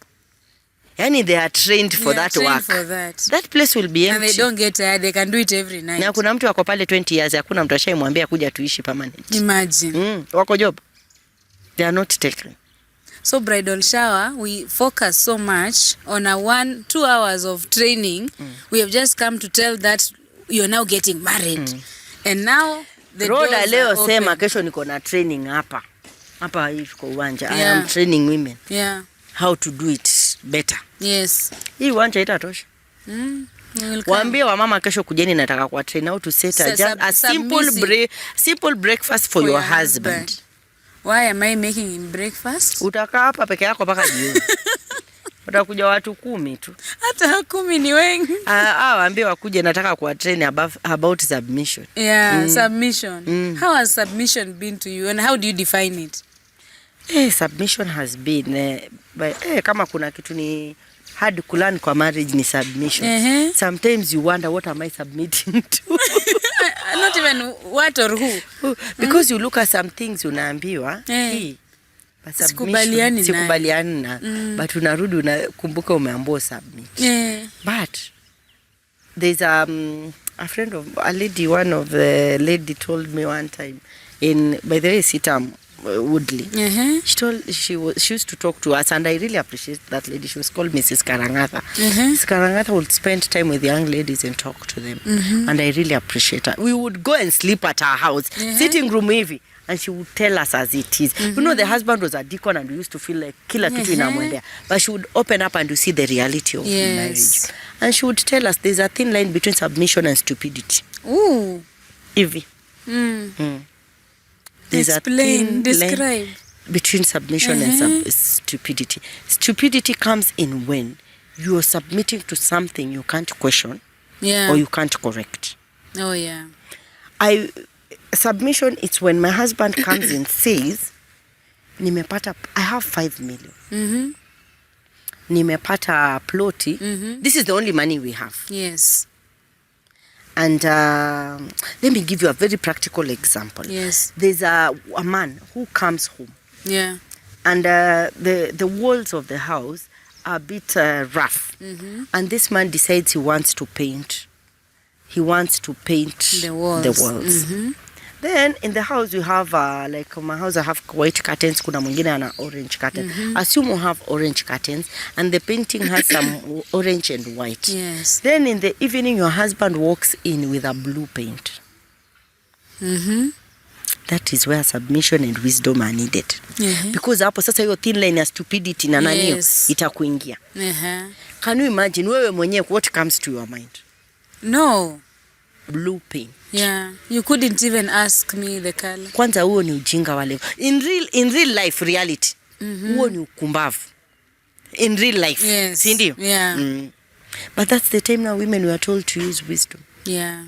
Yani they are trained for that work. For that. That place will be empty. And they don't get tired. They can do it every night. Na kuna mtu wako pale 20 years, hakuna mtu ashaimwambia kuja tuishi permanent. Imagine. Wako job. They are not taken. So bridal shower, we focus so much on a 1-2 hours of training. We have just come to tell that you're now getting married. And now the Rawder doors leo are open. Sema kesho niko na training hapa. Hapa hivi kwa uwanja. I am training women. Yeah. How to do it better. Yes. Hii uwanja itatosha. Waambie wamama kesho kujeni nataka kwa train how to set a simple breakfast for your husband. Why am I making him breakfast? Utakaa hapa peke yako mpaka jioni. Utakuja watu 10 tu. Hata 10 ni wengi. Waambie wakuje nataka kwa train about submission. Yeah, submission. How has submission been to you and how do you define it? Submission has been kama kuna kitu ni hard kulearn kwa marriage ni submission. Sometimes you wonder what am I submitting to? Not even what or who. Because you look at some things unaambiwa but sikubaliani na but unarudi unakumbuka umeambiwa submit. But there's a friend of a lady, one of the lady told me one time by the way Sitam Woodley. She used to talk to us and I really appreciate that lady. She was called Mrs. Karangatha. Mrs. Karangatha would spend time with young ladies and talk to them. And I really appreciate her. We would go and sleep at her house, sitting room hivi, and she would tell us as it is. You know, the husband was a deacon and we used to feel like kila kitu inamwendea. But she would open up and you see the reality of marriage. And she would tell us there's a thin line between submission and stupidity. Ooh. Hivi. There's describe between submission and stupidity. Stupidity comes in when you are submitting to something you can't question or you can't correct. Oh yeah. Submission it's when my husband comes and says, I have 5 million. Nimepata ploti. This is the only money we have. Yes. And let me give you a very practical example. Yes. There's a man who comes home. Yeah. And the walls of the house are a bit rough. And this man decides he wants to paint. He wants to paint the walls. Then in the house you have like my house I have white curtains, kuna mwingine ana orange curtain. Assume you have orange curtains and the painting has some orange and white. Yes. Then in the evening your husband walks in with a blue paint. That is where submission and wisdom are needed. Because hapo sasa hiyo thin line ya stupidity na nani itakuingia. Can you imagine wewe mwenyewe what comes to your mind? No. Blue paint. Yeah, you couldn't even ask me the color. Kwanza huo ni ujinga wale. In real life reality. Huo ni ukumbavu. In real life. Yes. Si ndio? Yeah. But that's the time now women were told to use wisdom. Yeah.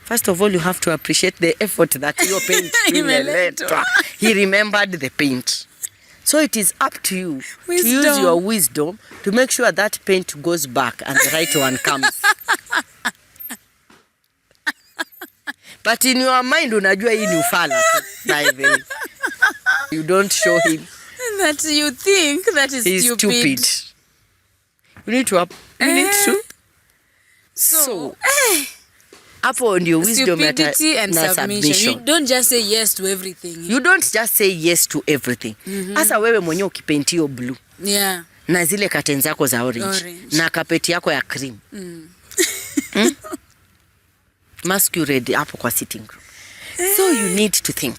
First of all, you have to appreciate the effort that your paint imeletwa. He remembered the paint. So it is up to you to use your wisdom to make sure that paint goes back and the right one comes. But in your mind, unajua hii ni ufala tu. By the way. You don't show him that you think that is he's stupid. You need to. So hapo ndio wisdom stupidity and submission. You don't just say yes to everything. You don't just say yes to everything. Asa wewe mwenyewe ukipaint hiyo blue. Yeah. Na zile curtains zako za orange. Na carpet yako ya cream. Masquerade hapo kwa sitting room. So you need to think.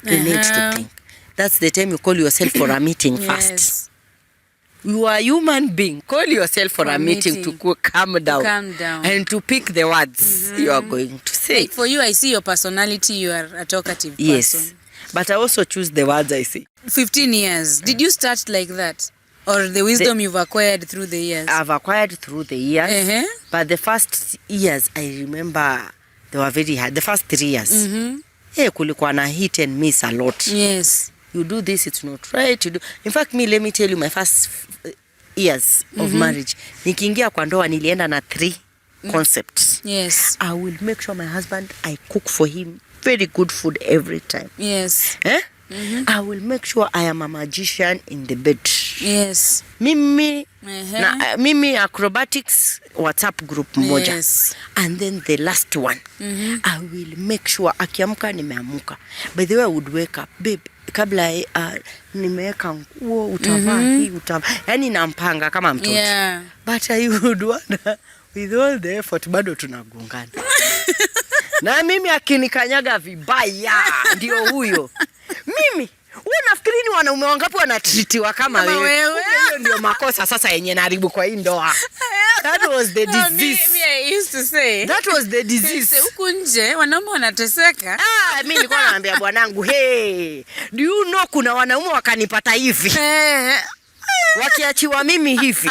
You need to think. That's the time you call yourself for a meeting first. Yes. You are a human being. Call yourself for a meeting to calm down. And to pick the words you are going to say. Like for you, I see your personality. You are a talkative person. Yes. But I also choose the words I say. 15 years. Did you start like that? Or the wisdom you've acquired through the years? I've acquired through the years. But the first years, I remember they were very hard. The first 3 years. Kulikuwa na hit and miss a lot. Yes. You do this, it's not right. You do. In fact, let me tell you, my first years of marriage, nikiingia kwa ndoa nilienda na 3 concepts. Yes. I will make sure my husband, I cook for him very good food every time. Yes. I will make sure I am a magician in the bed. Yes. Mimi acrobatics WhatsApp group moja. Yes. And then the last one, I will make sure akiamka nimeamuka. By the way, I would wake up, babe, kabla nimeweka nguo utavaa hii utavaa. Yani nampanga kama mtoto. Yeah. But I would wonder, with all the effort bado tunagongana. Na mimi akinikanyaga vibaya ndio huyo. Mimi unafikiri ni wanaume wangapi wanatritiwa kama wewe? Hiyo ndio makosa sasa yenye naribu kwa hii ndoa. That was the disease. I used to say. That was the disease. Huku nje wanaume wanateseka. Mimi nilikuwa naambia bwanangu, hey, do you know kuna wanaume wakanipata hivi? Wakiachiwa mimi hivi.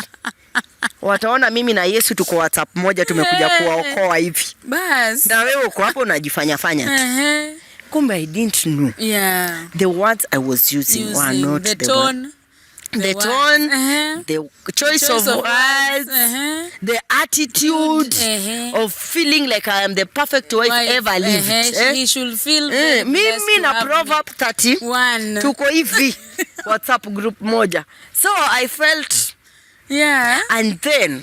Wataona mimi na Yesu tuko WhatsApp moja tumekuja kuwaokoa hivi. Bas. Na wewe uko hapo unajifanya fanya tu. Kumbe I didn't know. Yeah. The words I was using were not the tone. The tone, the choice of words, the attitude of feeling like I am the perfect wife ever lived. He should feel mimi na Proverb 31 tuko hivi WhatsApp group moja. So I felt and then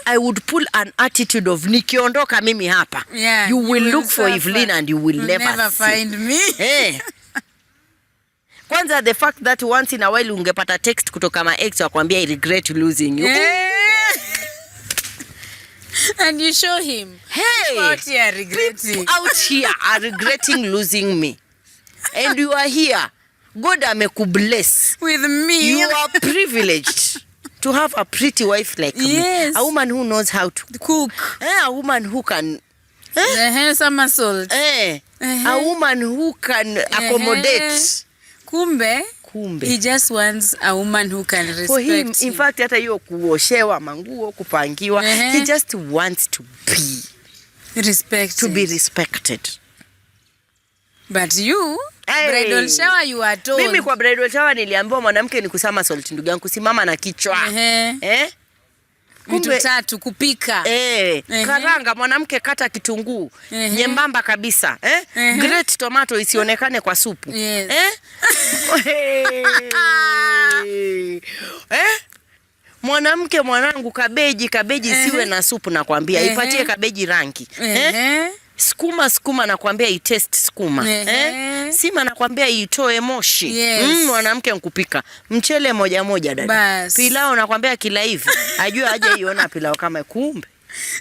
I would pull an attitude of nikiondoka mimi hapa. You will look for Evelyn and you will never find me. Kwanza the fact that once in a while ungepata text kutoka ma ex wakwambia I regret losing you. And you show him. Hey, out here regretting. People out here are regretting losing me. And you are here. God amekubless. With me. You are privileged to have a pretty wife like me. A woman who knows how to cook. A woman who can somersault. A woman who can accommodate. Kumbe. He just wants a woman who can respect for him. In fact, hata hiyo kuoshewa manguo, kupangiwa, he just wants to be respected. To be respected. But you, bridal shower you are told. Mimi kwa bridal shower niliambiwa mwanamke ni kusama salt ndugu yangu, kusimama na kichwa. Vitu 3 kupika. Karanga, mwanamke kata kitunguu nyembamba kabisa. Grate tomato isionekane kwa supu. Mwanamke mwanangu, kabeji siwe na supu nakwambia, ipatie kabeji rangi. Skuma nakwambia i-taste skuma. Sima nakwambia itoe moshi. Mwanamke nkupika. Mchele moja dada. Pilao nakwambia kila hivi. Ajua aje iona pilao kama kumbe.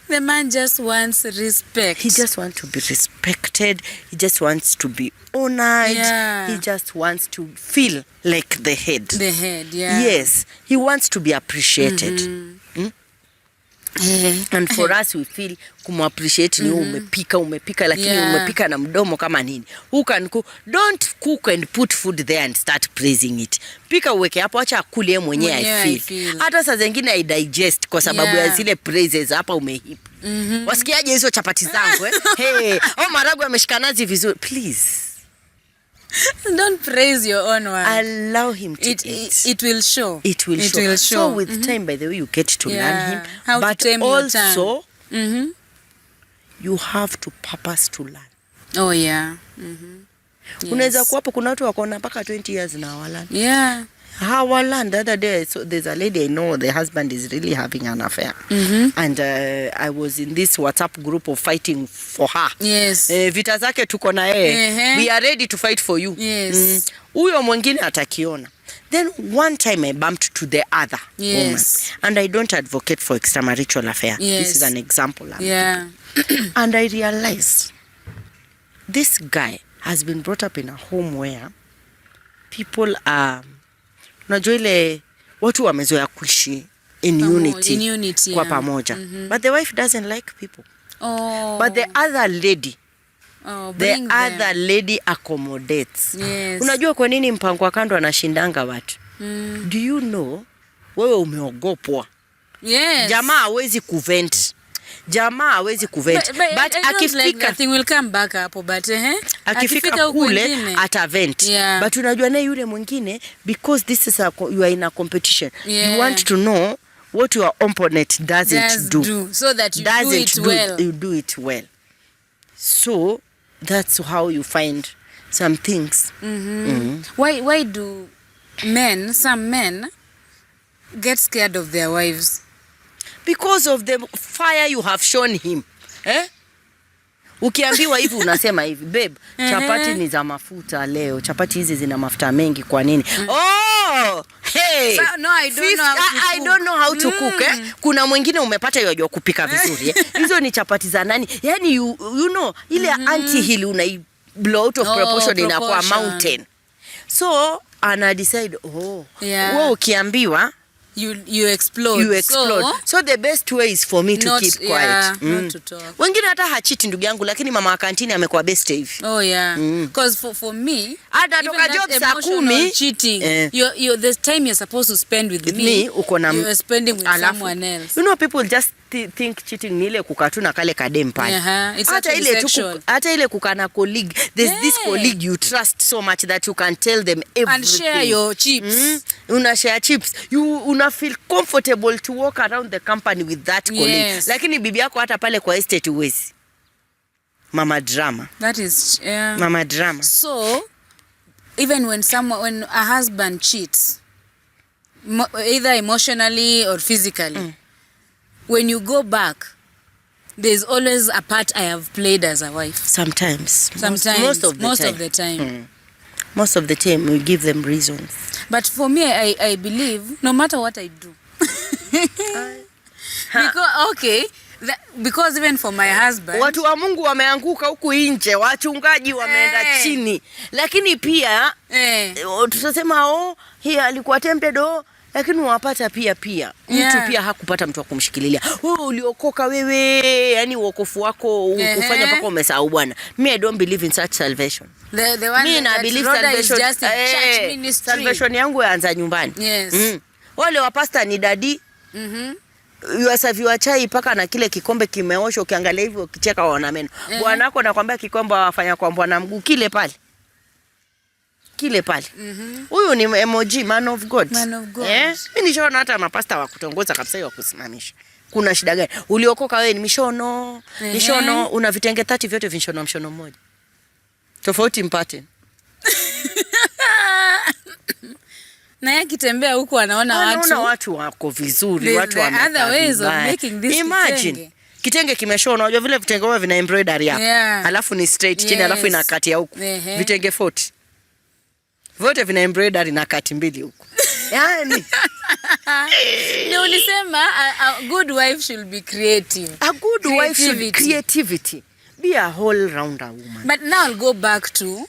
The man just wants respect. He just wants to be respected. He just wants to be honored. He just wants to feel like the head. The head, Yes. He wants to be appreciated. And for us we feel kumappreciate ni umepika lakini umepika na mdomo kama nini. Who can cook? Don't cook and put food there and start praising it. Pika uweke hapo, acha akule mwenyewe I feel. Hata saa zingine I digest kwa sababu ya zile praises hapa umehip. Wasikiaje hizo chapati zangu maragu ameshika nazi vizuri. Please. Don't praise your own one. Allow him to eat. It will show. It will show. So with time, by the way, you get to learn him. How but to tame also, your tongue. You have to purpose to learn. Oh, yeah. Unaweza kuwa hapo kuna watu wako na mpaka 20 years na hawalan. Hawalan. The other day, so there's a lady I know, the husband is really having an affair. And I was in this WhatsApp group of fighting for her. Vita zake tuko na yeye. We are ready to fight for you. Huyo mwingine atakiona. Then one time I bumped to the other woman. And I don't advocate for extramarital affair. This is an example. And I realized this guy has been brought up in a home where people are, unajua ile watu wamezoea kuishi in unity kwa pamoja. But the wife doesn't like people. But the other lady accommodates. Yes. Unajua kwa nini mpango wa kando anashindanga watu? Do you know, wewe umeogopwa. Yes. Jamaa hawezi kuvent. But akifika thing will come back hapo, but akifika kule atavent. Yeah. But unajua naye yule mwingine, because this is you are in a competition. Yeah. You want to know what your opponent doesn't do. So that you do it well. You do it well. So that's how you find some things. Why do some men get scared of their wives? Because of the fire you have shown him. Ukiambiwa hivi unasema hivi, babe, chapati ni za mafuta leo. Chapati hizi zina mafuta mengi, kwa nini? Oh, hey. So, no, I don't know how to cook. Kuna mwingine umepata yajua kupika vizuri. Hizo ni chapati za nani? Yani you know, ile anti hill unai blow out of proportion inakuwa mountain. So ana decide, wewe ukiambiwa you explode. So the best way is for me to keep quiet. Not to talk. Wengine hata hachiti ndugu yangu, lakini mama wa kantini amekuwa best hivi. Because for me, hata toka job saa 10 cheating, the time you're supposed to spend with me uko na you're spending with someone else. You know, people just think cheating ni ile kukatuna kale kadem pale. Hata ile kukana colleague, there's this colleague you trust so much that you can tell them everything and share your chips. Una share chips, una feel comfortable to walk around the company with that colleague. Lakini bibi yako hata pale kwa estate uwezi. Mama drama. That is mama drama. So even when a husband cheats, either emotionally or physically, when you go back, there's always a part I have played as a wife. Sometimes. Most of the time. Most of the time we give them reasons. But for me, I believe no matter what I do, because even for my husband, watu wa Mungu wameanguka huku nje, wachungaji wameenda chini, lakini pia tutasema hii alikuwa tempted, lakini wapata pia mtu pia hakupata mtu wa kumshikilia. Wewe uliokoka wewe, yani wokofu wako ukufanya mpaka umesahau Bwana. Me, I don't believe in such salvation. The one me that believe salvation is just in church ministry. Salvation yangu yaanza nyumbani. Yes. Wale wa pastor ni dadi. Yuasaviwa chai paka na kile kikombe kimeoshwa, ukiangalia hivyo ukicheka wana meno. Bwana wako nakwambia kikombe wafanya kwa bwana mguu kile pale. Huyu ni emoji man of God. Mimi nishaona hata mapasta wa kutongoza kabisa wa kusimamisha. Kuna shida gani? Uliokoka wewe ni mishono. Una vitenge 30 vyote mshono mmoja. Tofauti mpate. Na yakitembea huko anaona watu wako vizuri, watu wamekaa. Imagine kitenge kimeshona, unajua vile vitenge wao vina embroidery hapa. Alafu ni straight chini, alafu ina kati ya huko. Vitenge 40. Vote vina embroidery na kati mbili huko. Yani ndio ulisema a good wife should be creative. A good wife should be creativity. Be a whole rounder woman. But now I'll go back to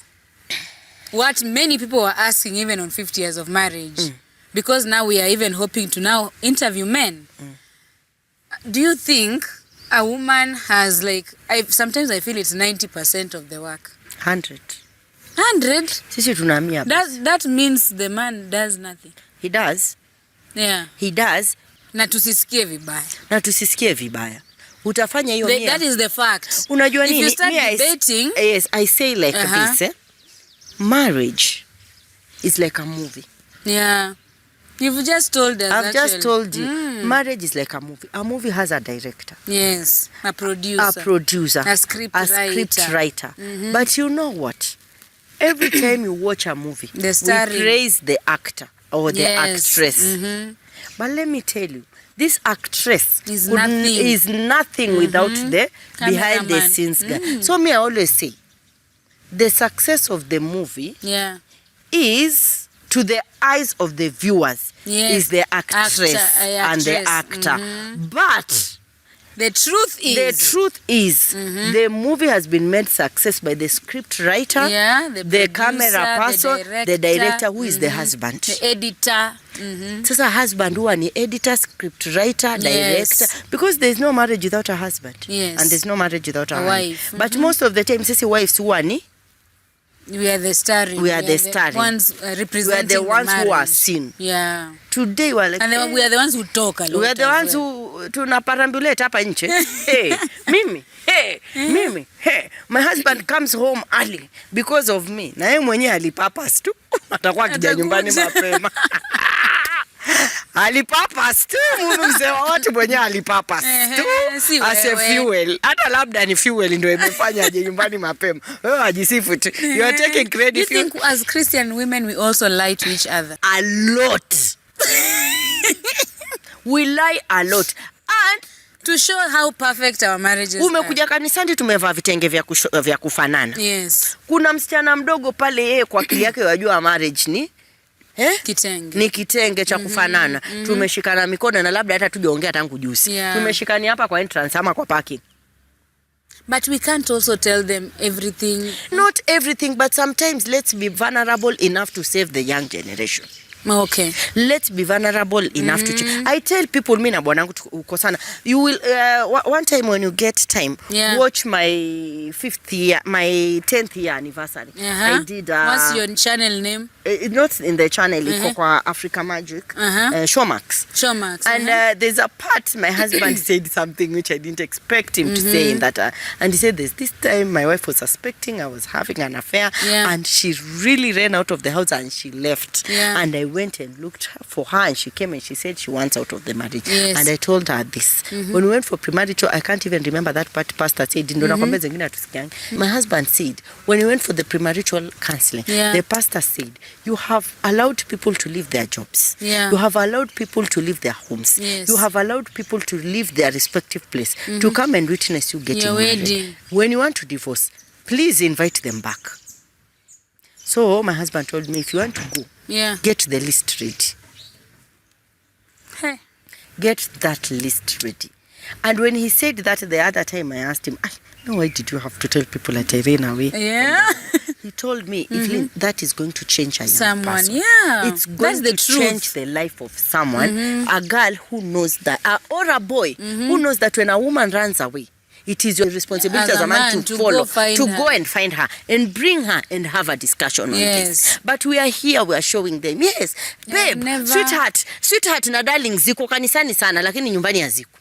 what many people were asking even on 50 years of marriage. Because now we are even hoping to now interview men. Do you think a woman has sometimes I feel it's 90% of the work? 100. Sisi tunahamia. That means the man does nothing. He does. Yeah. He does. Na tusisikie vibaya. Utafanya hiyo mia. That is the fact. Unajua nini? If you start debating, yes, I say like this. Marriage is like a movie. Yeah. You've just told us. I've just told you. Marriage is like a movie. A movie has a director. Yes. A producer. A script writer. But you know what? Every time you watch a movie, we praise the actor or the actress. But let me tell you, this actress is nothing without the behind the scenes guy. So me, I always say, the success of the movie is, to the eyes of the viewers, is the actress and the actor. But The truth is, the movie has been made success by the script writer, the camera person, the director who is the husband, the editor. Sasa husband huwa ni editor, script writer, director, because there's no marriage without a husband, and there's no marriage without a wife. But most of the time, sisi wives huwa ni we are the starring. We are the starring. Ones representing we are the ones marriage. who are seen. Yeah. Today we are like, and we are the ones who talk a lot. We are the ones who tunaparambulate hapa nje. Hey, mimi. Hey, my husband comes home early because of me. Na yeye mwenyewe alipapas tu. Atakuwa akija nyumbani mapema. Alipapas tu, mzee wa watu mwenyewe alipapas tu. As a fuel. Hata labda ni fuel ndio imefanya aje nyumbani mapema. Wewe ajisifu tu. You are taking credit. Do you think as Christian women we also lie to each other? A lot. We lie a lot. And to show how perfect our marriages umekuja kanisani tumevaa vitenge vya kufanana. Yes. Kuna msichana mdogo pale, yeye kwa akili yake yajua marriage ni kitenge. Ni kitenge cha kufanana. Tumeshikana mikono na labda hata tujaongea tangu juzi. Tumeshikani hapa kwa entrance ama kwa parking. But we can't also tell them everything. Not everything, but sometimes let's be vulnerable enough to save the young generation. Okay. Let's be vulnerable enough to change. I tell people, mimi na bwanangu uko sana. You will one time when you get time, watch my 10th year anniversary. I did what's your channel name? It's not in the channel, iko kwa Africa Magic. Showmax. And there's a part my husband said something which I didn't expect him to say in that and he said this time my wife was suspecting I was having an affair and she really ran out of the house and she left. And I went and looked for her and she came and she said she wants out of the marriage. And I told her this. When we went for premarital, I can't even remember that part pastor said. My husband said, when we went for the premarital counseling, the pastor said, you have allowed people to leave their jobs. You have allowed people to leave their homes. You have allowed people to leave their respective place to come and witness you getting married. When you want to divorce, please invite them back. So my husband told me, if you want to go, get the list ready. Get that list ready. And when he said that the other time, I asked him, no, why did you have to tell people that I ran away? He told me, Evelyn, that is going to change a young person. It's going to change the life of someone, a girl who knows that, or a boy who knows that when a woman runs away, it is your responsibility as a man to follow, to go and find her and bring her and have a discussion on this. But we are here, we are showing them, babe, sweetheart na darling ziko kanisani sana, lakini nyumbani haziko.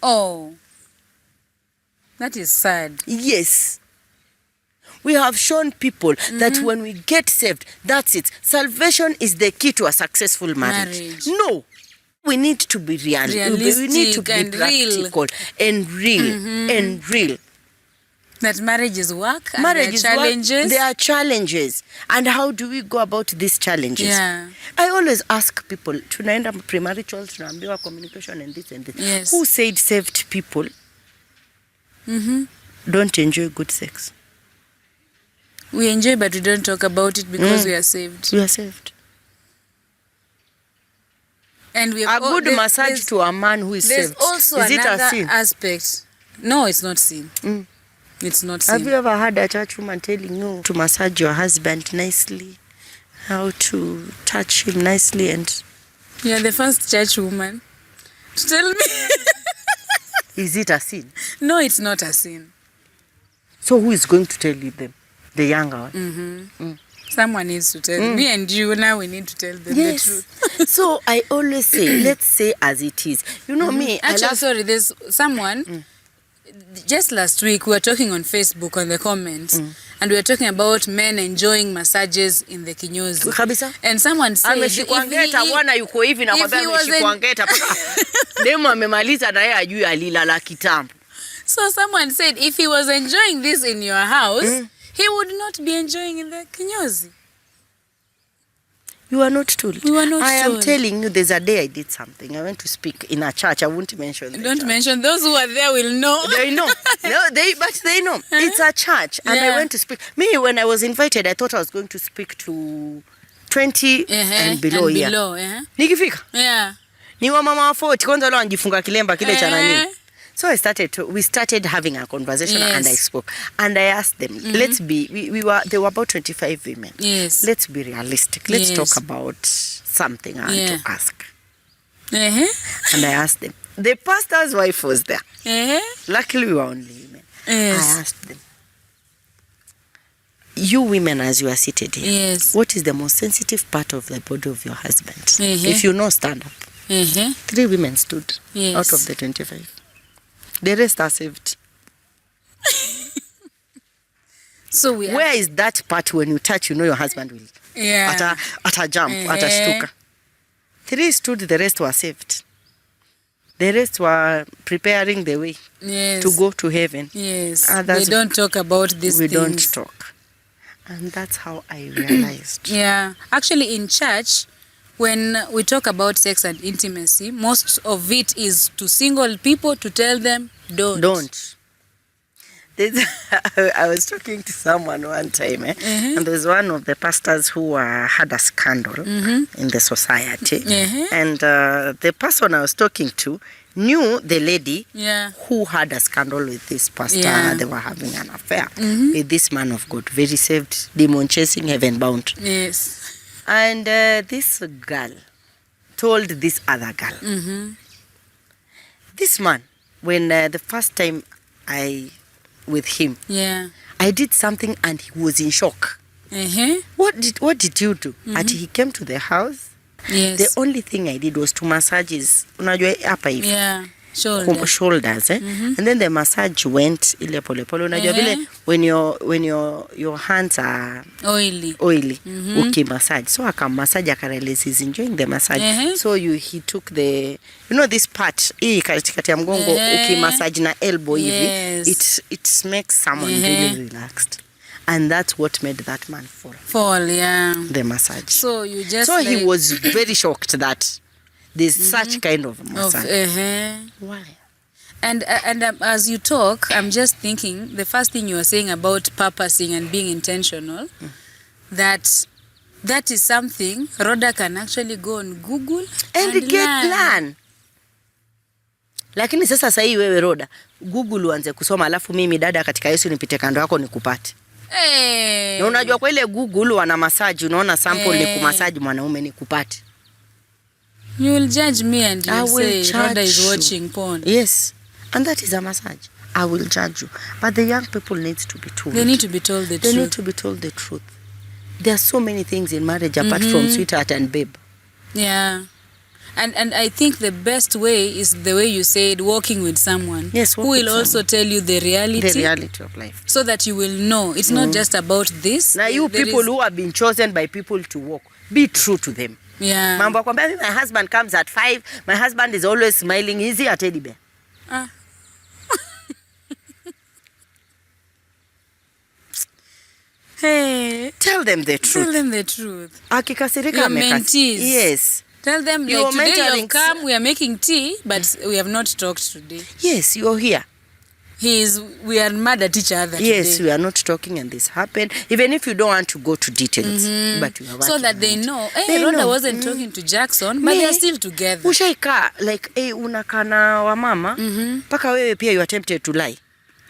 Oh, that is sad. Yes. We have shown people that when we get saved, that's it. Salvation is the key to a successful marriage. No. We need to be realistic. We need to be practical and real. That marriages work and marriages there are challenges. There are challenges. And how do we go about these challenges? I always ask people, tunaenda premarital, tunaambiwa communication and this and this. Who said saved people don't enjoy good sex? We enjoy, but we don't talk about it because we are saved. We are saved. And we a good massage to a man who is saved. Also is it a sin? Aspect. No, it's not sin. It's not sin. Have you ever had a church woman telling you to massage your husband nicely? How to touch him nicely and... You are the first church woman to tell me. Is it a sin? No, it's not a sin. So who is going to tell you them? The younger one? Someone needs to tell me and you now we need to tell them the truth. So I always say, let's say as it is. You know me. Actually, there's someone, just last week we were talking on Facebook on the comments and we were talking about men enjoying massages in the kinyozi. And someone said, so someone said, if he was enjoying this in your house, he would not be enjoying in the kinyozi. You are not told. You are not told. I am telling you, there's a day I did something. I went to speak in a church. I won't mention the Don't mention. Those who are there will know. They know. But they know. It's a church. And I went to speak. Me, when I was invited, I thought I was going to speak to 20 and below. Nikifika? Yeah. Ni wa mama wa 40. Kwanza leo anajifunga kilemba kile cha nani. So we started having a conversation, and I spoke. And I asked them, they were about 25 women. Yes. Let's be realistic. Let's talk about something I want to ask. And I asked them. The pastor's wife was there. Luckily, we were only women. Yes. I asked them, you women, as you are seated here, what is the most sensitive part of the body of your husband? If you know, stand up. 3 women stood out of the 25. The rest are saved. So where is that part when you touch, you know your husband will? At a jump, at a stuka. 3 stood, the rest were saved. The rest were preparing the way to go to heaven. Yes. They don't talk about these things. We don't talk. And that's how I realized. Actually, in church, when we talk about sex and intimacy, most of it is to single people to tell them, don't. I was talking to someone one time, and there's one of the pastors who had a scandal in the society. And the person I was talking to knew the lady who had a scandal with this pastor. They were having an affair with this man of God, very saved, demon chasing, heaven bound. Yes. And this girl told this other girl, this man, when the first time with him, I did something and he was in shock. What did you do? And he came to the house. The only thing I did was to massage his shoulders, and then the massage went ile pole pole. Unajua vile when your hands are oily, okay, massage. So massage akarealize he's enjoying the massage. So he took the, this part hii katikati ya mgongo, massage na elbow hivi, it makes someone really relaxed. And that's what made that man fall, the massage. So he was very shocked that there's such kind of massage. Why? And as you talk, I'm just thinking, the first thing you were saying about purposing and being intentional, that is something Rawder can actually go on Google and get learn. Lakini sasa hii wewe Rawder, Google uanze kusoma, alafu mimi dada katika Yesu nipite kando yako nikupate. Na unajua kwa ile Google wana massage, unaona sample ni kumassage mwanaume nikupate. You will judge me and you will say Rawder is watching porn. Yes. And that is a massage. I will judge you. But the young people need to be told. They need to be told the truth. They need to be told the truth. There are so many things in marriage apart from sweetheart and babe. Yeah. And I think the best way is the way you said, walking with someone who will also tell you the reality of life. So that you will know. It's not just about this. Now you people who have been chosen by people to walk, be true to them. Yeah. Mambo kwamba my husband comes at 5, my husband is always smiling. Is he a teddy bear? Hey, tell them the truth. Tell them the truth. Akikasirika mentees. Yes. Tell them, like, today you've come, we are making tea, but we have not talked today. Yes, you're here. We are mad at each other. Yes, today. We are not talking and this happened. Even if you don't want to go to details, but you are so that they know. Hey, Rawder wasn't talking to Jackson, but they're still together. Ushaika, like, unakana wa mama, paka wewe pia you are tempted to lie.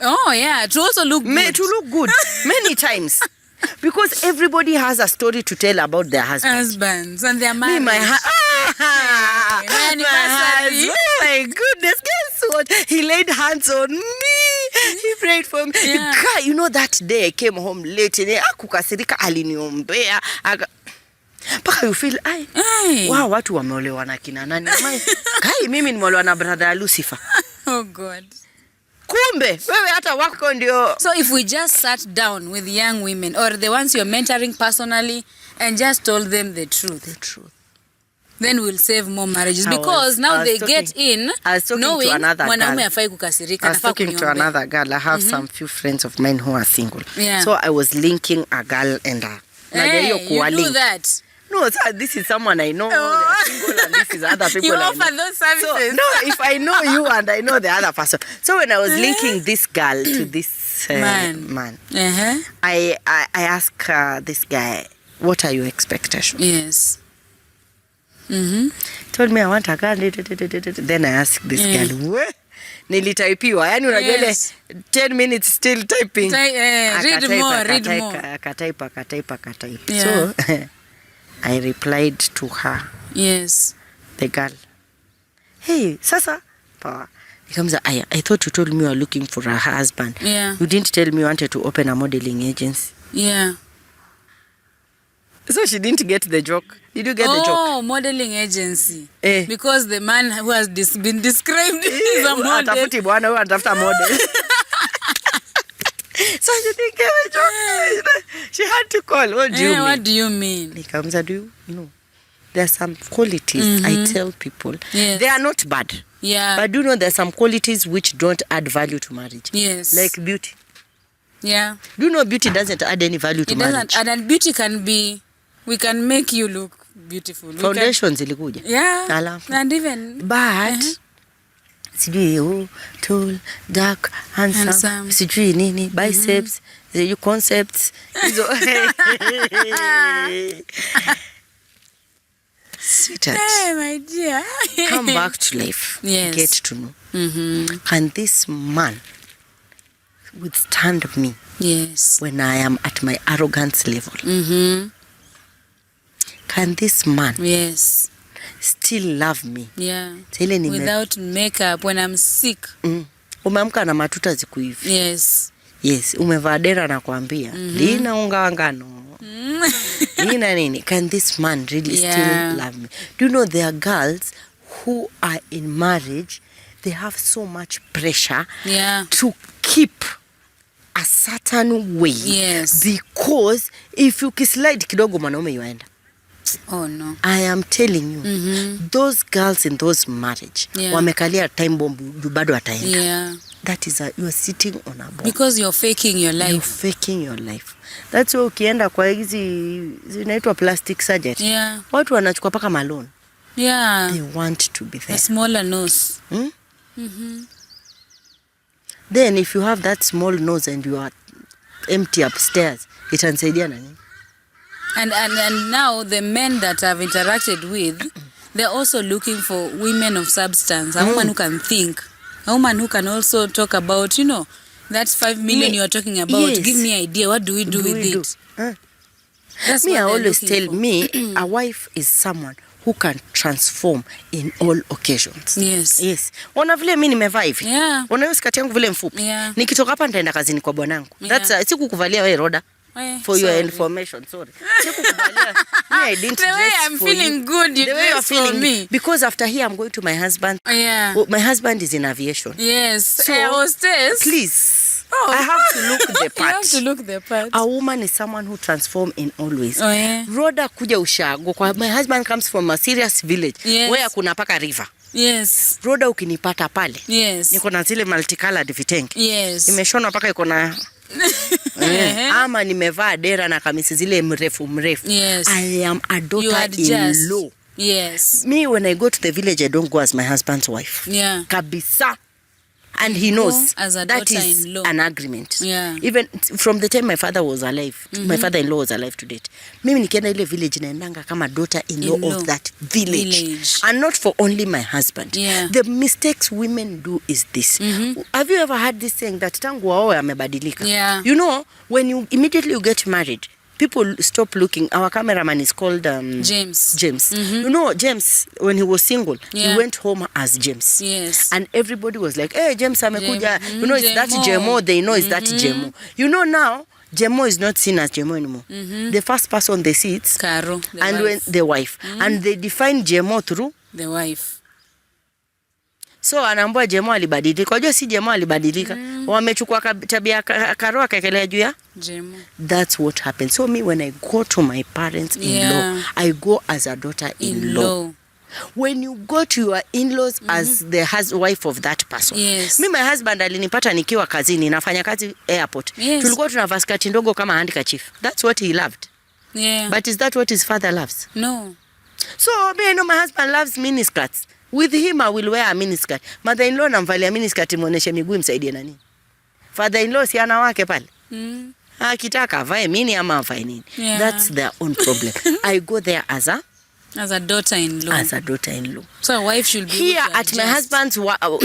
Oh yeah, to also look good. To look good, many times. Because everybody has a story to tell about their husbands and their marriage. My anniversary. Oh my goodness, guess what? He laid hands on me. He prayed for me. Yeah. God, you know that day I came home late. Akukasirika aliniombea. Paka you feel, wow, watu wameolewa na kina nani? Kai, mimi nimeolewa na brother Lucifer. Oh God. Kumbe, wewe hata wako ndio. So if we just sat down with young women or the ones you're mentoring personally and just told them the truth, then we'll save more marriages. Because now they get in knowing mwanaume hafai kukasirika. I was talking to another girl. I have some few friends of mine who are single. Yeah. So I was linking a girl and a... Hey, you do that? No, this is someone I know. They're single and this is other people. You offer those services. So, no, if I know you and I know the other person. So when I was linking this girl to this man, I asked this guy, what are your expectations? Yes. Told me I want a girl. Then I asked this girl, nilitaipiwa. Yani unajua ile 10 minutes still typing. Read more. Akataipa. Yeah. So I replied to her. Yes. The girl. Hey, sasa power. I thought you told me you were looking for a husband. Yeah. You didn't tell me you wanted to open a modeling agency. Yeah. So she didn't get the joke. Did you get the joke? Oh, modeling agency. Because the man who has been described is a model. Atafuti bwana huyo anatafuta model. So she didn't get the joke. She had to call. What do you mean? What do you mean? Nikamza, do you know? There are some qualities I tell people. Yes. They are not bad. Yeah. But do you know there are some qualities which don't add value to marriage? Yes. Like beauty. Yeah. Do you know beauty doesn't add any value to marriage? It doesn't. And beauty can be, we can make you look beautiful. Foundations ilikuja. Yeah. Alafu. And even. But sijui tall, dark, handsome. Sijui nini, biceps, the concepts. Sweetheart. Hey, my dear. Come back to life. Yes. Get to know. Can this man withstand me? Yes. When I am at my arrogance level? Can this man? Yes. Still love me? Yeah. Without makeup when I'm sick. Umeamka na matuta ziku hivi. Yes. Yes. Umevaa dera na kuambia. Lina unga ngano. Lina nini? Can this man really still love me? Do you know there are girls who are in marriage, they have so much pressure to keep a certain way. Yes. Because if you slide kidogo mwanaume yuaenda. Oh no. I am telling you, those girls in those marriage, wamekalia time bomb bado ataenda. Yeah. That is you are sitting on a bomb. Because you're faking your life. You're faking your life. That's why ukienda kwa hizi zinaitwa plastic surgery. Yeah. Watu wanachukua paka malone. Yeah. They want to be there. A smaller nose. Then if you have that small nose and you are empty upstairs, itanisaidia nani? And now the men that I've interacted with, they're also looking for women of substance, a woman who can think, a woman who can also talk about, you know, that's 5 million you are talking about. Yes. Give me an idea. What do we do with it? That's me, what I always tell for. Me, a wife is someone who can transform in all occasions. Yes. Yes. Ona vile mimi nimevaa hivi. Yeah. Ona hiyo skati yangu vile mfupi. Yeah. Nikitoka hapa nitaenda kazini kwa bwanangu. That's sikukuvalia wewe Rawder. For your information, sorry. I didn't the way I'm feeling you. Good, you dress for me. Because after here, I'm going to my husband. Yeah. My husband is in aviation. Yes. So, air hostess. Please. I have to look the part. You have to look the part. A woman is someone who transforms in all ways. Oh, yeah. Rawder kuja ushago. My husband comes from a serious village. Yes. Where kuna paka river. Yes. Rawder ukinipata pale. Yes. Niko na zile multicolored vitenge. Yes. Nimeshona paka iko na ama nimevaa dera na kamisi zile mrefu. Yes. I am a daughter-in-law. Yes. Me, when I go to the village, I don't go as my husband's wife. Yeah. Kabisa. And he knows as a that is an agreement. Yeah. Even from the time my father was alive, my father-in-law was alive to date. Mimi nikienda ile village naendanga kama daughter-in-law of that village. And not for only my husband. Yeah. The mistakes women do is this. Have you ever heard this saying that tangu waoe amebadilika? Yeah. You know, when you immediately get married, people stop looking. Our cameraman is called James. You know, James, when he was single, he went home as James. Yes. And everybody was like, hey, James amekuja. You know, it's that Jemo. They know it's that Jemo. You know, now, Jemo is not seen as Jemo anymore. The first person they see it's Caro, the wife. And they define Jemo through the wife. So anaambia Jemo alibadilika. Unajua si Jemo alibadilika. Wamechukua tabia Karo akakelea juu ya Jemo. That's what happens. So me, when I go to my parents-in-law, I go as a daughter-in-law. When you go to your in-laws as the wife of that person. Yes. Me, my husband alinipata nikiwa kazini, nafanya kazi airport. Yes. Tulikuwa tunavaa skati ndogo kama handkerchief. That's what he loved. Yeah. But is that what his father loves? No. So me, I know my husband loves miniskirts. With him, I will wear a miniskirt. Mother-in-law namvalia miniskirt muoneshe miguu msaidie nani? Father-in-law si ana wake pale. Akitaka avae mini ama avae nini. Yeah. That's their own problem. I go there as a As a daughter-in-law. As a daughter-in-law. So a wife should be here at my husband's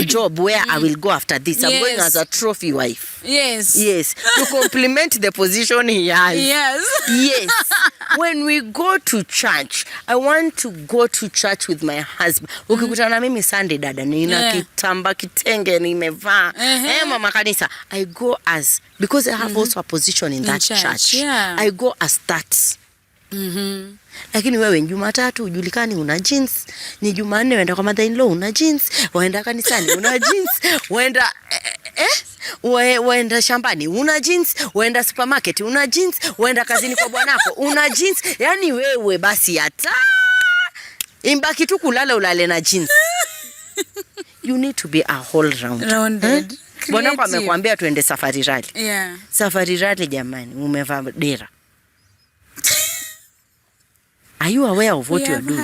job where I will go after this. I'm going as a trophy wife. Yes. Yes. To complement the position he has. Yes. Yes. When we go to church, I want to go to church with my husband. Ukikutana mimi Sunday dada nina kitamba kitenge nimevaa. Mama kanisa. I go as, because I have also a position in that church. Yeah. I go as that. Lakini wewe Jumatatu ujulikani una jeans, ni Jumanne wenda kwa mother-in-law una jeans, waenda kanisani una jeans, waenda shambani una jeans, waenda supermarket una jeans, waenda kazini kwa bwanako una jeans. Yani wewe basi hata imbaki tu kulala ulale na jeans. You need to be a whole rounded. Bwanako amekwambia tuende safari rally. Yeah. Safari rally jamani, umevaa dera. Are you aware of what you're doing?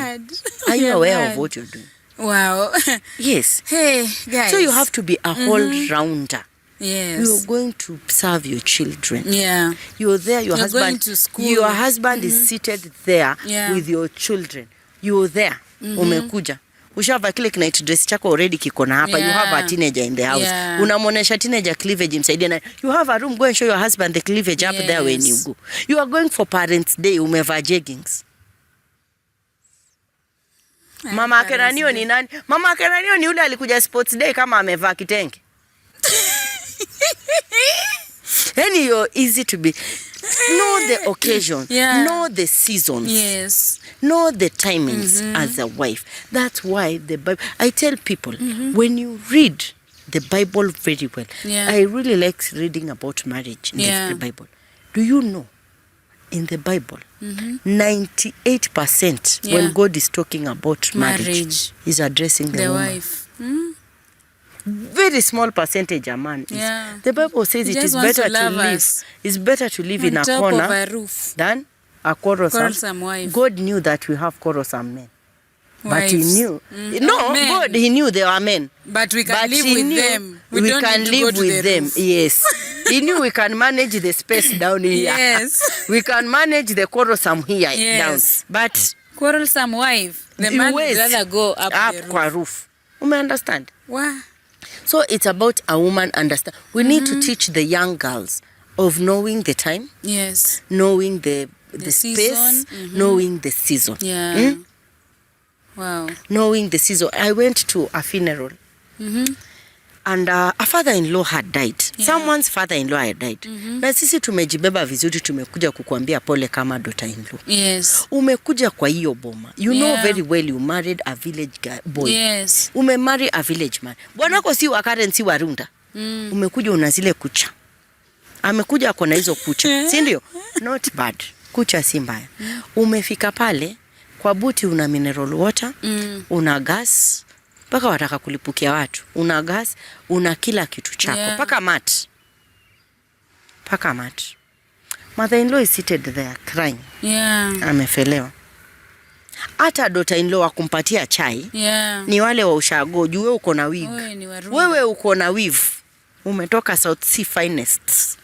Are you aware of what you're doing? Wow. Yes. Hey, guys. So you have to be a whole rounder. Yes. You're going to serve your children. Yeah. You're there, your You're husband. going to school. Your husband is seated there with your children. You're there. Umekuja. Ushava kile night dress chako already kiko na hapa. You have a teenager in the house. Unamuonesha teenager cleavage msaidia na you have a room, go and show your husband the cleavage up there when you go. You are going for Parents' Day, umevaa jeggings. Mama Akenanio ni nani? Mama Akenanio ni yule alikuja Sports Day kama amevaa kitenge. Then you're easy to be. Know the occasion. Know the seasons. Yes. Know the timings as a wife. That's why the Bible, I tell people, when you read the Bible very well, I really like reading about marriage in the Bible. Do you know, in the Bible, 98% when God is talking about marriage is addressing the woman. Wife. Very small percentage a man is. The Bible says it is better to live. It's better to live in a corner of a roof than a quarrelsome wife. God knew that we have quarrelsome men. But he knew. God, he knew they were men. But we can live with them. We can live with them. Yes. He knew we can manage the space down here. Yes. We can manage the quarrelsome here down. But quarrelsome wife, the man would rather go up the roof. You understand? Wow. So it's about a woman understand. We need to teach the young girls of knowing the time. Yes. Knowing the space. Knowing the season. Yeah. Wow. Knowing the season. I went to a funeral. And a father-in-law had died. Someone's father-in-law had died. Na sisi tumejibeba vizuri, tumekuja kukuambia pole kama daughter-in-law. Yes. Umekuja kwa hiyo boma. You know very well you married a village boy. Yes. Umemarry a village man. Bwanako si wa Karen, si wa Runda. Umekuja una zile kucha. Amekuja ako na hizo kucha. Si ndio? Not bad. Kucha si mbaya. Umefika pale kwa buti una mineral water, una gas, paka wataka kulipukia watu. Una gas, una kila kitu chako. Paka mat. Paka mat. Mother-in-law is seated there crying. Amefelewa. Hata daughter-in-law akumpatia chai. Ni wale wa ushago. Wewe uko na wig. Wewe uko na weave. Umetoka South Sea finest.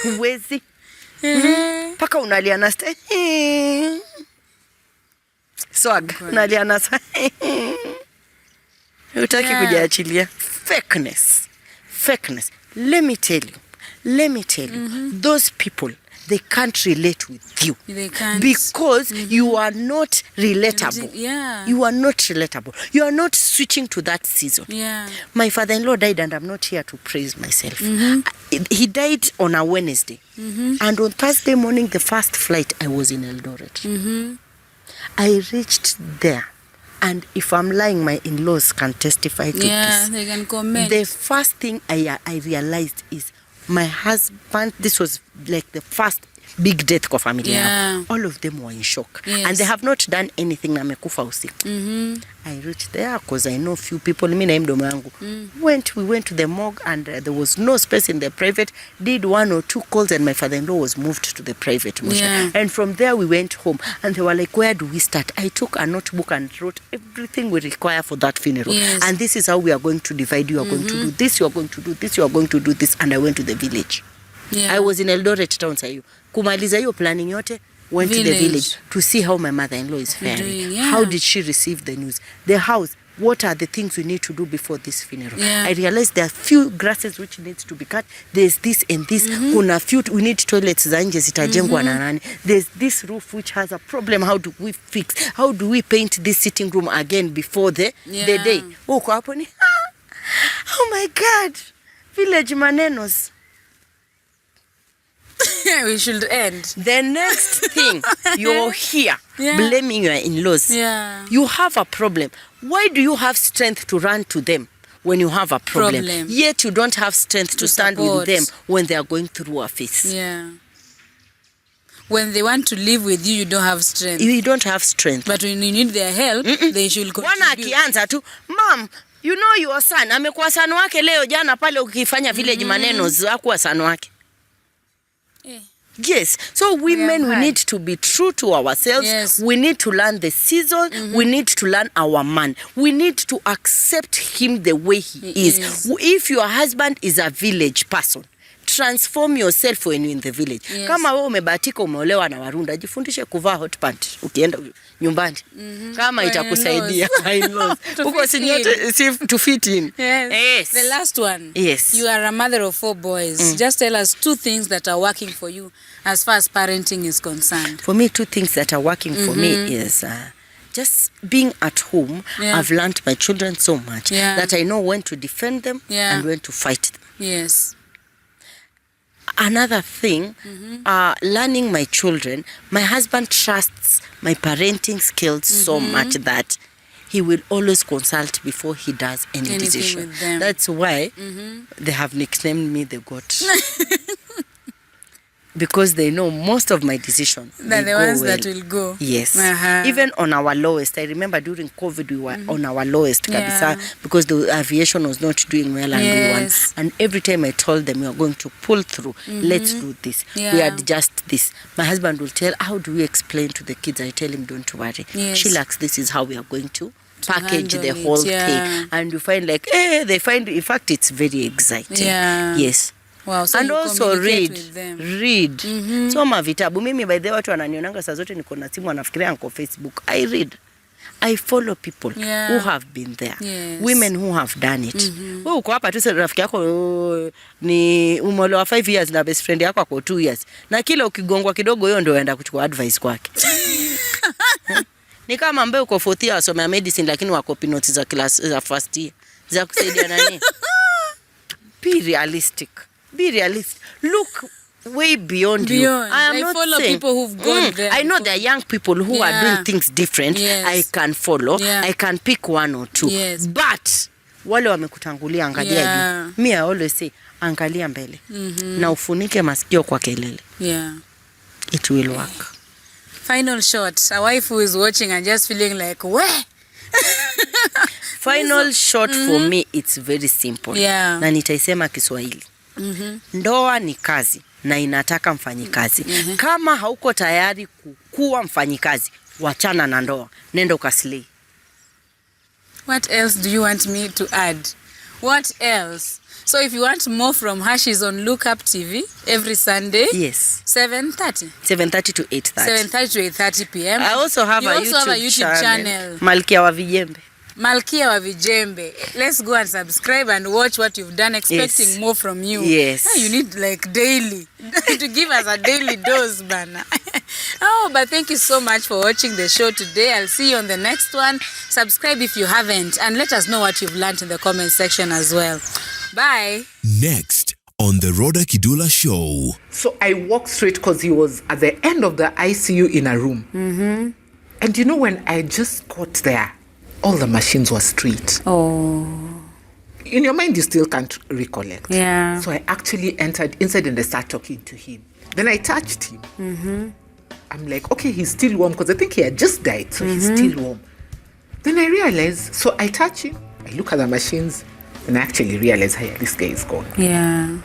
Huwezi. Paka unalia na swag. Unalia na utaki kujiachilia. Fakeness. Let me tell you. Those people, they can't relate with you. They can't. Because you are not relatable. You are not relatable. You are not switching to that season. My father-in-law died and I'm not here to praise myself. He died on a Wednesday. And on Thursday morning, the first flight, I was in Eldoret. I reached there. And if I'm lying, my in-laws can testify to this. They can comment. The first thing I realized is my husband, this was like the first big death kwa familia. All of them were in shock. And they have not done anything na mekufa usiku. I reached there because I know few people. Mimi na mdomo yangu. We went to the morgue and there was no space in the private. Did 1 or 2 calls and my father-in-law was moved to the private. And from there we went home and they were like, where do we start? I took a notebook and wrote everything we require for that funeral. And this is how we are going to divide. You are going to do this, you are going to do this, you are going to do this. And I went to the village. I was in Eldoret town sayo. Kumaliza hiyo planning yote, went to the village to see how my mother-in-law is faring. How did she receive the news? The house, what are the things we need to do before this funeral? I realized there are few grasses which needs to be cut. There's this and this. Kuna few, we need toilets za nje zitajengwa na nani. There's this roof which has a problem. How do we fix? How do we paint this sitting room again before the day? Uko hapo ni, oh my God, village manenos. We should end. The next thing, you're here blaming your in-laws. You have a problem. Why do you have strength to run to them when you have a problem? Yet you don't have strength to stand with them when they are going through a phase. When they want to live with you, you don't have strength. You don't have strength. But when you need their help, they should contribute. Wana akianza tu, Mom, you know your son, amekuwa son wake leo jana pale ukifanya village manenos, hakuwa son wake. Yes, so women, we need to be true to ourselves. We need to learn the season. We need to learn our man. We need to accept him the way he is. If your husband is a village person, transform yourself when you're in the village. Kama wewe umebahatika umeolewa na Warunda, jifundishe kuvaa hot pant ukienda nyumbani. Kama itakusaidia. Uko si to fit in. Yes. The last one. You are a mother of 4 boys. Just tell us 2 things that are working for you as far as parenting is concerned. For me, 2 things that are working for me is just being at home. I've learned my children so much that I know when to defend them and when to fight them. Another thing, learning my children. My husband trusts my parenting skills so much that he will always consult before he does any decision. That's why they have nicknamed me the goat. Because they know most of my decisions. They're the ones that will go. Yes. Even on our lowest. I remember during COVID we were on our lowest kabisa, because the aviation was not doing well and we won. And every time I told them we are going to pull through, let's do this. We adjust this. My husband will tell, how do we explain to the kids? I tell him, don't worry. Chillax, this is how we are going to package the whole thing. And you find like, they find, in fact, it's very exciting. Yes. Wow, so and also read. Soma vitabu. Mimi by the way watu wananionanga saa zote niko na simu anafikiria niko Facebook. I read. I follow people who have been there. Women who have done it. Wewe uko hapa tu sasa rafiki yako ni umeolewa 5 years na best friend yako ako 2 years. Na kila ukigongwa kidogo hiyo ndio uenda kuchukua advice kwake. Ni kama ambaye uko 4th year wasomea medicine lakini wako notes za class za first year. Za kusaidia nani? Be realistic. Be realistic. Look way beyond you. I not follow saying, people who've gone there. I know there are young people who are doing things different. I can follow. I can pick 1 or 2. But wale wamekutangulia angalia juu. Me I always say angalia mbele. Na ufunike masikio kwa kelele. It will work. Final shot. A wife who is watching and just feeling like, where? Final shot for me, it's very simple. Na nitaisema Kiswahili. Ndoa ni kazi na inataka mfanyikazi. Kama hauko tayari kuwa mfanyikazi, wachana na ndoa. Nenda ukaslay. What else do you want me to add? What else? So if you want more from her, she's on Look Up TV every Sunday. 7:30. 7:30 to 8:30. 7:30 to 8:30 p.m. I also have a YouTube channel. Malkia wa Vijembe. Malkia wa Vijembe. Let's go and subscribe and watch what you've done, expecting more from you. You need like daily to give us a daily dose, bana. But thank you so much for watching the show today. I'll see you on the next one. Subscribe if you haven't, and let us know what you've learned in the comment section as well. Bye. Next on the Rawder Kidula Show. So I walked straight because he was at the end of the ICU in a room. And you know, when I just got there, all the machines were straight. In your mind, you still can't recollect. So I actually entered inside and I started talking to him. Then I touched him. I'm like, okay, he's still warm because I think he had just died, so he's still warm. Then I realized, so I touch him, I look at the machines, and I actually realize, hey, this guy is gone.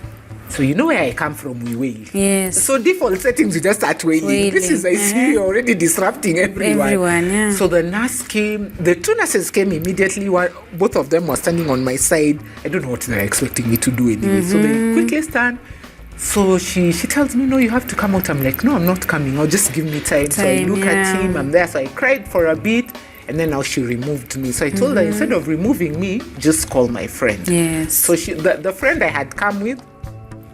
So you know where I come from, we wail. So default settings, we just start wailing. This is, I see you're already disrupting everyone. So the nurse came, the 2 nurses came immediately. Both of them were standing on my side. I don't know what they were expecting me to do anyway. So they quickly stand. So she tells me, no, you have to come out. I'm like, no, I'm not coming. I'll just give me time. So I look at him. I'm there. So I cried for a bit. And then now she removed me. So I told her, instead of removing me, just call my friend. Yes. So the friend I had come with,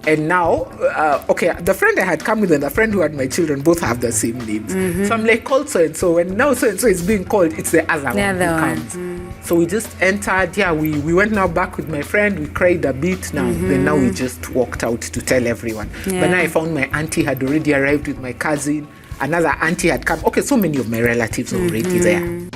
and now, the friend I had come with and the friend who had my children both have the same names. So I'm like, call so-and-so. When now so-and-so is being called, it's the other one who comes. So we just entered. Yeah, we went now back with my friend. We cried a bit now. Then now we just walked out to tell everyone. Yeah. But now I found my auntie had already arrived with my cousin. Another auntie had come. Okay, so many of my relatives already there.